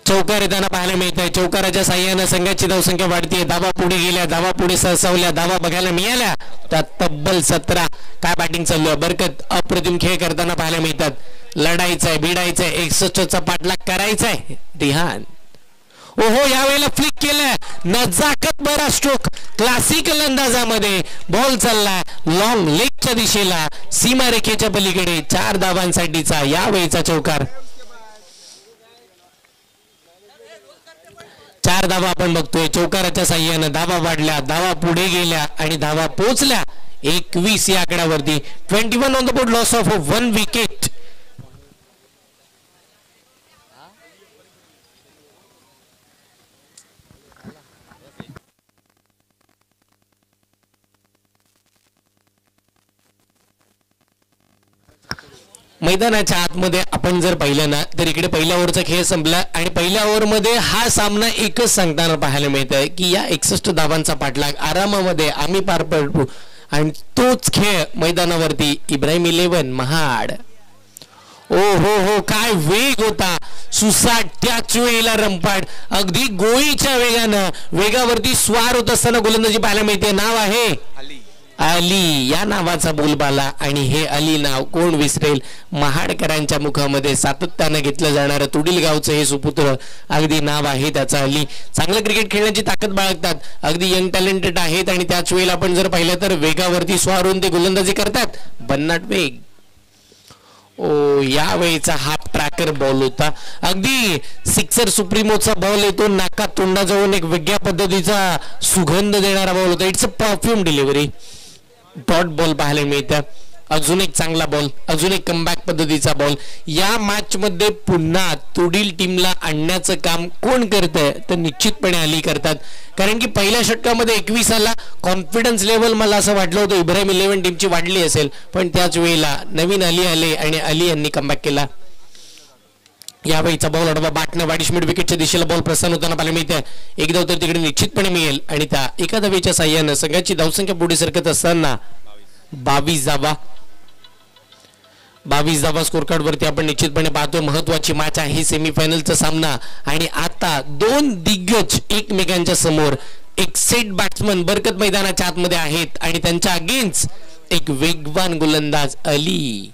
चौकार येताना पाहायला मिळत आहे. चौकाराच्या साह्यानं संघाची धावसंख्या वाढतीये. धावा पुढे गेल्या, धावा पुढे सरसावल्या, धावा बघायला मिळाल्या त्यात तब्बल 17. काय बॅटिंग चालू आहे. बरकत अप्रतिम खेळ करताना पाहायला मिळतात. लढायचंय, भिडायचंय, 61चा पाठलाग करायचाय. रिहान ओहो यावेळेला फ्लिक केलं. नजाकत बरा स्ट्रोक. क्लासिकल अंदाजामध्ये बॉल चालला लॉंग लेगच्या दिशेला सीमारेखेच्या पलीकडे. 4 धावांसाठीचा यावेळीचा चौकार. 4 धावा आपण बघतोय. चौकाराच्या साह्यानं धावा वाढल्या, धावा पुढे गेल्या आणि धावा पोहोचल्या 21 या आकड्यावरती. 21 on the board. Loss of 1 wicket. मैदानाच्या आतमध्ये आपण जर पाहिलं ना तर इकडे पहिल्या ओव्हरचा खेळ संपला आणि पहिल्या ओव्हरमध्ये हा सामना एकच सांगताना पाहायला मिळत आहे की या 61 धावांचा पाठलाग आरामामध्ये आम्ही पार पडू आणि तोच खेळ मैदानावरती इब्राहिम 11 महाड. ओ हो हो काय वेग होता. सुसाट त्याच वेळेला रंपाट अगदी गोळीच्या वेगावरती स्वार होत असताना गोलंदाजी पाहायला मिळते. नाव आहे अली या नावाचा बोलबाला आणि हे अली नाव कोण विसरेल. महाडकरांच्या मुखामध्ये सातत्यानं घेतलं जाणारं तुडील गावचं हे सुपुत्र अगदी नाव आहे त्याचं अली. चांगलं क्रिकेट खेळण्याची ताकद बाळगतात. अगदी यंग टॅलेंटेड आहेत आणि त्याच वेळेला आपण जर पाहिलं तर वेगावरती स्वार होऊन ते गोलंदाजी करतात. भन्नाट वेग. ओ यावेळीचा हाफ ट्रॅकर बॉल होता. अगदी सिक्सर सुप्रीमोचा बॉल येतो. नाकात तोंडाजवळून एक वेगळ्या पद्धतीचा सुगंध देणारा बॉल होता. It's a perfume delivery. Dot ball पाहायला मिळतं. अजून एक चांगला बॉल, अजून एक कमबॅक पद्धतीचा बॉल. या मॅच मध्ये पुन्हा तुडील टीमला आणण्याचं काम कोण करतंय तर निश्चितपणे अली करतात. कारण की पहिल्या षटकामध्ये 21 आला. कॉन्फिडन्स लेवल मला असं वाटलं होतं इब्राहिम 11 टीमची वाढली असेल पण त्याच वेळेला नवीन अली आले आणि अली यांनी कमबॅक केला. यावेळीचा बॉल अडवा बाटनं वाडीश मिड विकेटच्या दिशेला बॉल प्रस्थान होताना पाहायला मिळते. एक धाव तर तिकडे निश्चितपणे मिळेल आणि त्या एका धावेच्या साह्यानं संघाची धावसंख्या पुढे सरकत असताना 22 धावा स्कोर कार्ड वरती आपण निश्चितपणे पाहतोय. महत्वाची मॅच आहे सेमीफायनलचा सामना आणि आता 2 दिग्गज एकमेकांच्या समोर. एक सेट बॅट्समन बरकत मैदानाच्या आतमध्ये आहेत आणि त्यांच्या अगेन्स्ट एक वेगवान गोलंदाज अली.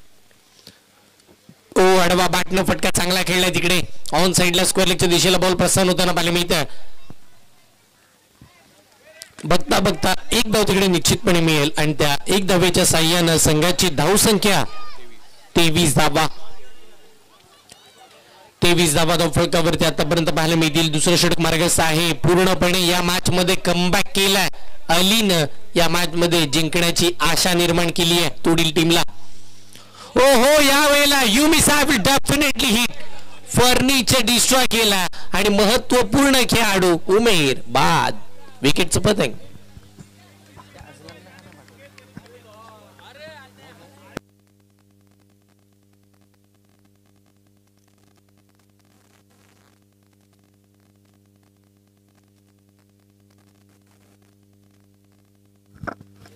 ओ अडवा बाटनं फटका चांगला खेळलाय तिकडे. ऑन साइडला स्क्वेअर लेगच्या दिशेला बॉल प्रस्थान होताना पाहायला मिळतं. बघता बघता एक धाव तिकडे निश्चितपणे मिळेल आणि त्या एक धावेच्या साह्यानं संघाची धावसंख्या 23 धावा. 23 धावा धावफलकावरती आतापर्यंत पाहायला मिळतील. दुसरं षटक मार्गस्थ आहे. पूर्णपणे या मॅच मध्ये कमबॅक केलाय अलीनं. या मॅच मध्ये जिंकण्याची आशा निर्माण केली आहे तुडील टीमला. ओ हो या वेळेला युमिसा will definitely hit. Furniture destroy केला आणि महत्वपूर्ण खेळाडू उमेर बाद. विकेटचं पतंग.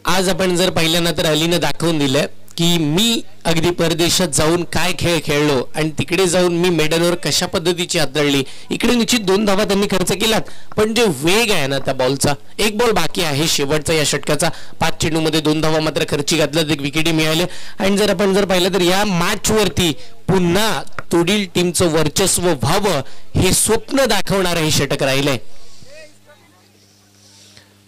आज आपण जर पाहिलं ना तर अलीनं दाखवून दिलं की मी अगदी परदेशात जाऊन काय खेळ खेळलो आणि तिकडे जाऊन मी मेडलवर कशा पद्धतीची हाताळली. इकडे निश्चित 2 धावा त्यांनी खर्च केलात पण जे वेग आहे ना त्या बॉलचा. एक बॉल बाकी आहे शेवटचा या षटकाचा. 5 चेंडूमध्ये 2 धावा मात्र खर्ची घातल्यात. एक विकेट मिळाले आणि जर आपण जर पाहिलं तर या मॅच वरती पुन्हा तुडील टीमचं वर्चस्व व्हावं हे स्वप्न दाखवणारं हे षटक राहिलंय.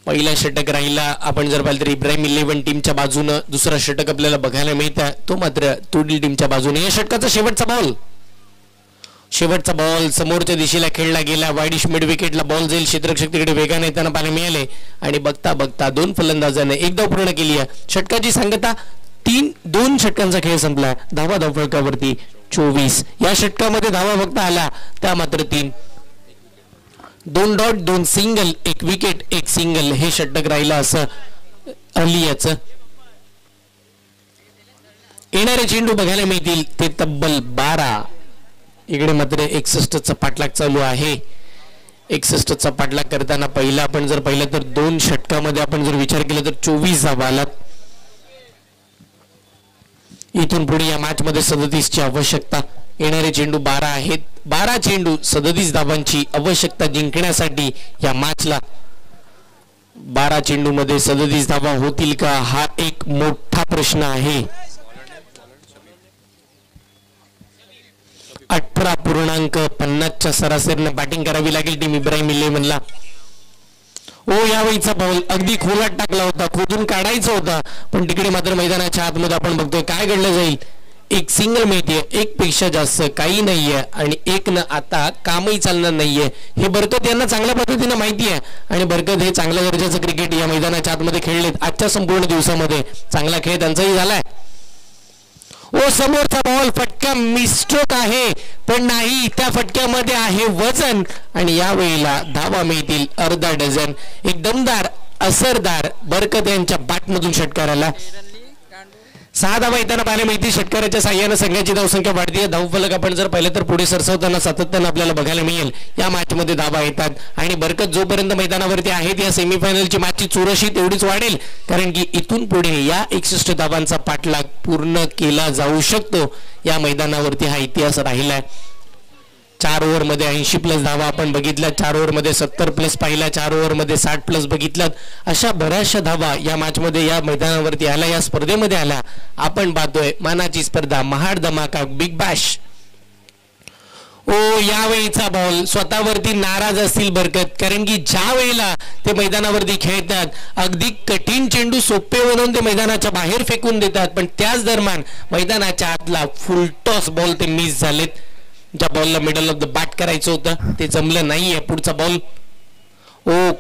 पहिला षटक राहिला आपण जर पाहिलं तर इब्राहिम 11 टीमच्या बाजूनं, दुसरा षटक आपल्याला बघायला मिळतं तो मात्र तुडील टीमच्या बाजूने. या षटकाचा शेवटचा बॉल समोरच्या दिशेला खेळला गेला. वाईडिश मिड विकेटला बॉल जाईल. क्षेत्ररक्षक तिकडे वेगाने येताना पाहायला मिळाले आणि बघता बघता 2 फलंदाजांनी एक धाव पूर्ण केली आहे. षटकाची सांगता 2 षटकांचा खेळ संपला. धावा धावफलकावरती 24. या षटकामध्ये धावा फक्त आला त्या मात्र 3. 2 डॉट 2 सिंगल, 1 विकेट 1 सिंगल हे षटक राहिलं असं अलियाचं. येणारे चेंडू बघायला मिळतील ते तब्बल 12. इकडे मात्र 61चा पाठलाग चालू आहे. 61चा पाठलाग करताना पहिला आपण जर पाहिलं तर 2 षटकामध्ये आपण जर विचार केला तर 24 धावा आलात. इथून पुढे या मॅच मध्ये 37ची आवश्यकता. येणारे चेंडू 12 आहेत. 12 चेंडू 37 धावांची आवश्यकता जिंकण्यासाठी या मॅचला. 12 चेंडू मध्ये 37 धावा होतील का हा एक मोठा प्रश्न आहे. 18.50च्या सरासरीने बॅटिंग करावी लागेल टीम इब्राहिम 11ला. यावेळीचा बॉल अगदी खोलात टाकला होता, खोदून काढायचा होता, पण तिकडे मात्र मैदानाच्या आतमध्ये आपण बघतोय काय घडलं जाईल. 1 सिंगल मिळते, 1 पेक्षा जास्त काही नाहीये आणि 1 न आता कामही चालणार नाहीये हे बरकत यांना चांगल्या पद्धतीने माहिती आहे. आणि बरकत हे चांगल्या दर्जाचं क्रिकेट या मैदानाच्या आतमध्ये खेळलेत आजच्या संपूर्ण दिवसामध्ये. चांगला खेळ त्यांचाही झालाय. समोरचा बॉल फटका मिस्ट्रोक आहे, पण नाही त्या फटक्यामध्ये आहे वजन आणि यावेळेला धावा मिळतील अर्धा डझन. एक दमदार असरदार बरकत यांच्या बॅटमधून षटकाराला 6 धावा येताना पाहायला मिळतील. षटकाराच्या साह्यानं संघाची धावसंख्या वाढते. धावफलक आपण जर पाहिलं तर पुढे सरसवताना सातत्यानं आपल्याला बघायला मिळेल. या मॅचमध्ये धावा येतात आणि बरकत जोपर्यंत मैदानावरती आहेत या सेमीफायनलची मॅचची चुरशी तेवढीच वाढेल, कारण की इथून पुढे या 61 धावांचा पाठलाग पूर्ण केला जाऊ शकतो. या मैदानावरती हा इतिहास राहिलाय. 4 ओव्हरमध्ये 80+ धावा आपण बघितल्या. 4 ओव्हरमध्ये 70+ पाहिला. 4 ओव्हरमध्ये 60+ बघितल्यात. अशा बऱ्याचशा धावा या मॅचमध्ये या मैदानावरती आल्या, या स्पर्धेमध्ये आल्या. आपण पाहतोय मानाची स्पर्धा, महाड धमाका, बिग बॅश. यावेळीचा बॉल स्वतःवरती नाराज असतील बरकत, कारण की ज्या वेळेला ते मैदानावरती खेळतात अगदी कठीण चेंडू सोपे बनवून ते मैदानाच्या बाहेर फेकून देतात, पण त्याच दरम्यान मैदानाच्या आतला फुलटॉस बॉल ते मिस झालेत. ज्या बॉलला मिडल ऑफ द बॅट करायचं होतं ते जमलं नाहीये. पुढचा बॉल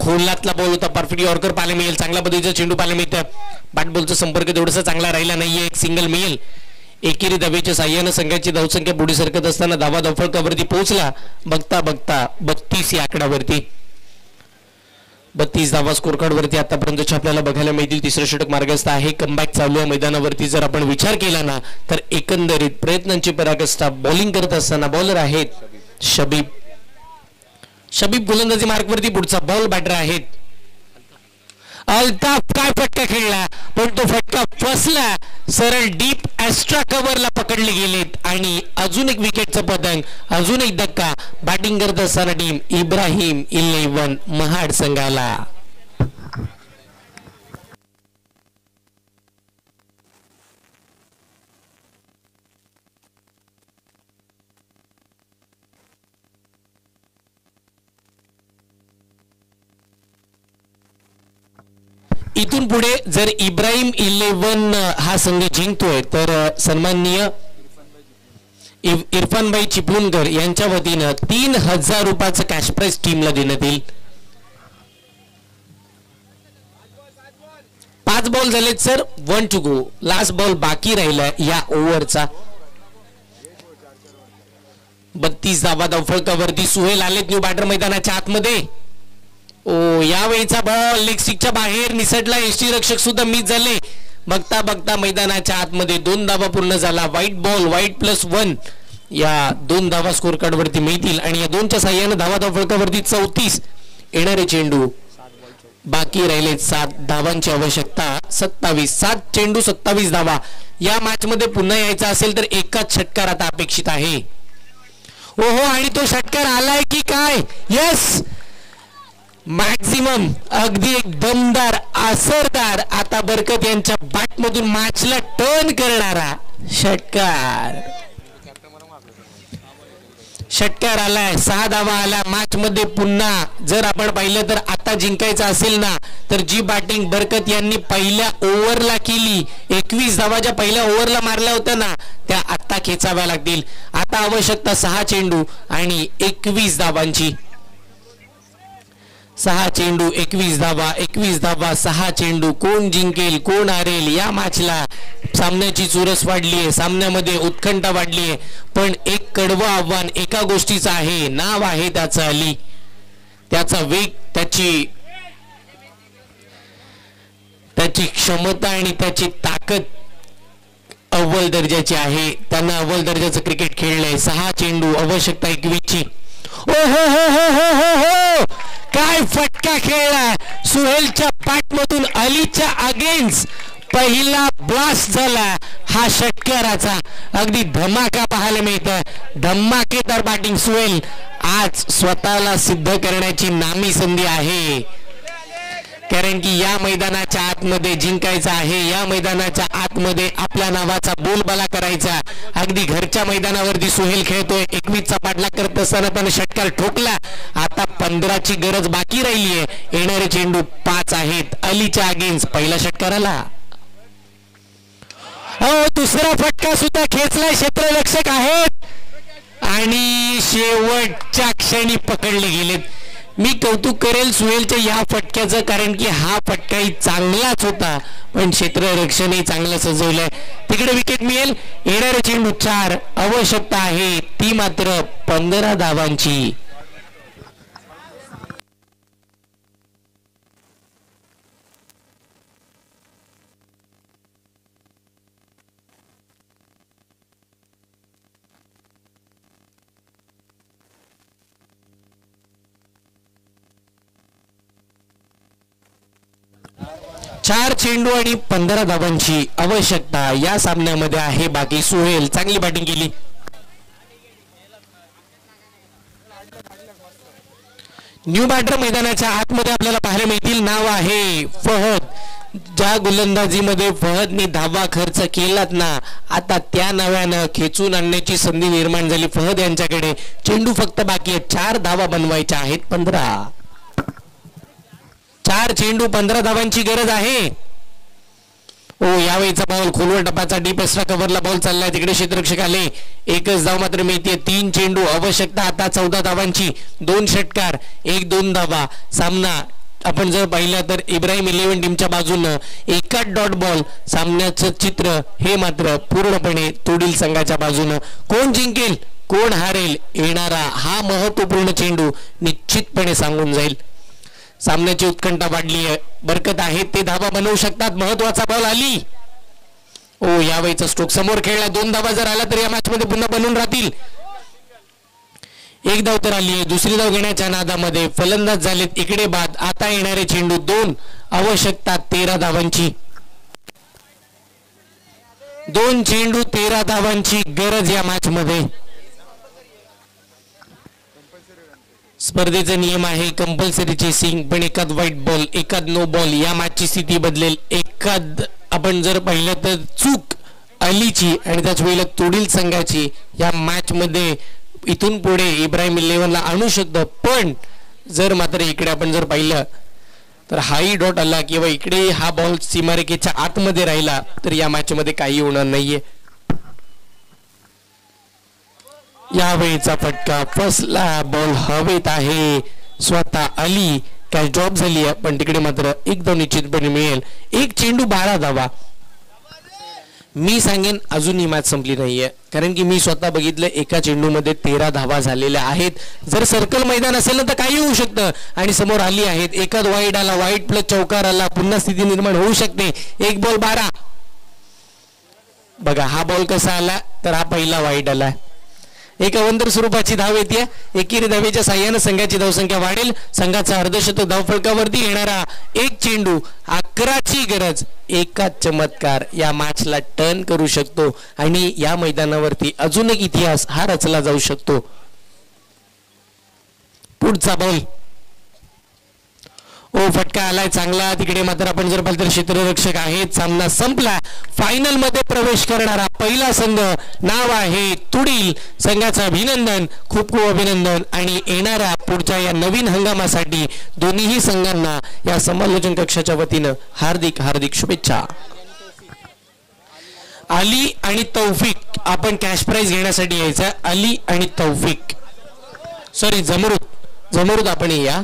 खोलातला बॉल होता. परफेक्ट यॉर्कर पाहायला मिळेल. चांगल्या पद्धतीचा चेंडू पाहायला मिळतं. बॅट बॉलचा संपर्क तेवढासा चांगला राहिला नाहीये. 1 सिंगल मिळेल. एकेरी धावेच्या साह्यानं संघाची धावसंख्या पुढे सरकत असताना धावा धावफलकावरती पोहोचला. बघता बघता 32 या आकड्यावरती 32 धावा स्कोर कार्ड वरती आतापर्यंत आपल्याला बघायला मिळतील. तिसरं षटक मार्गस्थ आहे. कमबॅक चालू आहे मैदानावरती. जर आपण विचार केला ना तर एकंदरीत प्रयत्नांची पराकाष्ठा. बॉलिंग करत असताना बॉलर आहेत शबीब गोलंदाजी मार्कवरती. पुढचा बॉल बॅटर आहेत अल्ताफ. काय फटका खेळला, पण तो फटका फसला. सरळ डीप एक्स्ट्रा कव्हरला पकडले गेलेत आणि अजून एक विकेटचं पतंग, अजून एक धक्का. बॅटिंग करत असताना टीम इब्राहिम 11 महाड संघाला. इथून पुढे जर इब्राहिम 11 हा संघ जिंकतोय तर सन्माननीय इरफान भाई चिपळूणकर यांच्या वतीनं 3000 रुपयाचं कॅश प्राइज टीमला देण्यात येईल. 5 बॉल झालेत sir. 1 to go. Last ball बाकी राहिला या ओव्हरचा. 32 धावा धावफलकावरती. सुहेल आलेत न्यू बॅटर मैदानाच्या आतमध्ये. यावेळीचा बॉल लेग स्टिकच्या बाहेर निसटला. यष्टी रक्षक सुद्धा मिस झाले. बघता बघता मैदानाच्या आतमध्ये 2 धावा पूर्ण झाला. व्हाईट बॉल, व्हाईट +1 या 2 धावा स्कोर कार्ड वरती मिळतील आणि या 2च्या साह्यानं धावा धावफलकावरती 34. येणारे चेंडू बाकी राहिले 7 धावांची आवश्यकता. 27 7 चेंडू 27 धावा. या मॅच मध्ये पुन्हा यायचं असेल तर एकाच षटकार आता अपेक्षित आहे. आणि तो षटकार आलाय की काय? येस, मॅक्झिमम अगदी एक दमदार असरदार आता बरकत यांच्या बॅटमधून मॅचला टर्न करणारा षटकार. षटकार आलाय, 6 धावा आला मॅच मध्ये. पुन्हा जर आपण पाहिलं तर आता जिंकायचं असेल ना तर जी बॅटिंग बरकत यांनी पहिल्या ओव्हरला केली, 21 धावा ज्या पहिल्या ओव्हरला मारल्या होत्या ना त्या आता खेचाव्या लागतील. आता आवश्यकता 6 चेंडू आणि 21 धावांची. 6 चेंडू 21 धावा, 21 धावा 6 चेंडू. कोण जिंकेल कोण हारेल या मॅचला. सामन्याची चुरस वाढली आहे, सामन्यामध्ये उत्कंठा वाढली आहे, पण एक कडवं आव्हान एका गोष्टीचं आहे, नाव आहे त्याचं अली. त्याचा वेग, त्याची क्षमता आणि त्याची ताकद अव्वल दर्जाची आहे. त्यानं अव्वल दर्जाचं क्रिकेट खेळलंय. 6 चेंडू आवश्यकता 21 ची. ओ हो हो हो हो हो हो, काय फटका खेळला सुहेलच्या पाठमधून अलीच्या अगेन्स्ट. पहिला ब्लास्ट झाला हा षटकाराचा. अगदी धमाका पाहायला मिळतं, धमाकेदार बॅटिंग. सुहेल आज स्वतःला सिद्ध करण्याची नामी संधी आहे, कारण की या मैदानाच्या आतमध्ये जिंकायचं आहे, या मैदानाच्या आतमध्ये आपल्या नावाचा बोलबाला करायचा. अगदी घरच्या मैदानावरती सुहेल खेळतोय. 21चा पाठलाग करत असताना त्याने षटकार ठोकला. आता 15ची गरज बाकी राहिली आहे. येणारे चेंडू 5 आहेत अलीच्या अगेन्स्ट. पहिला षटकाराला दुसरा फटका सुद्धा खेचलाय. क्षेत्ररक्षक आहेत आणि शेवटच्या क्षणी पकडले गेलेत. मी कौतुक करेल सुहेलच्या या फटक्याचं, कारण की हा फटकाही चांगलाच होता पण क्षेत्ररक्षणही चांगलं सजवलंय. तिकडे विकेट मिळेल. येणारे चेंडू 4 आवश्यकता आहे ती मात्र 15 धावांची. चार चेंडू आणि 15 धावांची आवश्यकता या सामन्यामध्ये आहे. बाकी सुहेल चांगली बॅटिंग केली. न्यू बॅटर मैदानाच्या आतमध्ये आपल्याला पाहायला मिळतील. नाव आहे फहद. ज्या गोलंदाजीमध्ये फहदने धावा खर्च केलात ना, आता त्या नव्यानं खेचून आणण्याची संधी निर्माण झाली फहद यांच्याकडे. चेंडू फक्त बाकी आहेत, 4 धावा बनवायच्या आहेत. 15 4 चेंडू 15 धावांची गरज आहे. ओ यावेळीचा बॉल खोलवर टपाचा डीप एक्स्ट्रा कव्हरला बॉल चाललाय. तिकडे क्षेत्ररक्षक आले. एकच धाव मात्र मिळते. 3 चेंडू आवश्यकता आता 14 धावांची. 2 षटकार 1-2 धावा. सामना आपण जर पाहिलं तर इब्राहिम 11 टीमच्या बाजूनं एकाच डॉट बॉल. सामन्याचं चित्र हे मात्र पूर्णपणे तोडील संघाच्या बाजूनं. कोण जिंकेल कोण हारेल येणारा हा महत्वपूर्ण चेंडू निश्चितपणे सांगून जाईल. सामन्याची उत्कंठा वाढली आहे. बरकत आहेत ते धावा बनवू शकतात. महत्वाचा बॉल आली. ओ यावेळीचा स्ट्रोक समोर खेळला. 2 धावा जर आला तर या मॅच मध्ये पुन्हा बनून राहतील. 1 धाव तर आली आहे. दुसरी धाव घेण्याच्या नादामध्ये फलंदाज झालेत इकडे बाद. आता येणारे चेंडू 2 आवश्यकता 13 धावांची. 2 चेंडू 13 धावांची गरज या मॅच मध्ये. स्पर्धेचा नियम आहे कंपल्सरी चेसिंग, पण एकाद व्हाईट बॉल एकाद नो बॉल या मॅचची स्थिती बदलेल. एकाद आपण जर पाहिलं तर चूक अलीची आणि त्याच वेळेला तोडील संघाची या मॅच मध्ये इथून पुढे इब्राहिम 11ला आणू शकतो. पण जर मात्र इकडे आपण जर पाहिलं तर हाही डॉट आला किंवा इकडे हा बॉल सीमारेखेच्या आतमध्ये राहिला तर या मॅच मध्ये काही होणार नाहीये. यावेळीचा फटका फसला. बॉल हवेत आहे. स्वतः अली कॅच ड्रॉप झाली आहे पण तिकडे मात्र 1 धाव निश्चितपणे मिळेल. 1 चेंडू 12 धावा. मी सांगेन अजून ही मॅच संपली नाहीये, कारण की मी स्वतः बघितलं एका चेंडूमध्ये 13 धावा झालेल्या आहेत. जर सर्कल मैदान असेल ना तर काही होऊ शकतं. आणि समोर आली आहेत. एकाद वाईट आला, वाईट प्लस चौकार आला, पुन्हा स्थिती निर्माण होऊ शकते. 1 बॉल 12. बघा हा बॉल कसा आला तर हा पहिला वाईट आला. एक अवंतर स्वरूपाची धाव येते. एकेरी धावेच्या साह्याने संघाची धावसंख्या वाढेल. संघाचा अर्धशतक धावफलकावरती येणारा 1 चेंडू 11ची गरज. एकाच चमत्कार या मॅचला टर्न करू शकतो आणि या मैदानावरती अजून एक इतिहास हा रचला जाऊ शकतो. पुढचा बॉल. ओ फटका आलाय चांगला तिकडे, मात्र आपण जर पाहिलं तर क्षेत्ररक्षक आहेत. सामना संपला. फायनल मध्ये प्रवेश करणारा पहिला संघ नाव आहे तुडील संघाचं अभिनंदन, खूप खूप अभिनंदन. आणि येणाऱ्या पुढच्या या नवीन हंगामासाठी दोन्हीही संघांना या समालोचन कक्षाच्या वतीनं हार्दिक हार्दिक शुभेच्छा. अली आणि तौफिक आपण कॅश प्राइज घेण्यासाठी यायचं. अली आणि तौफिक, सॉरी जमरूद आपण या.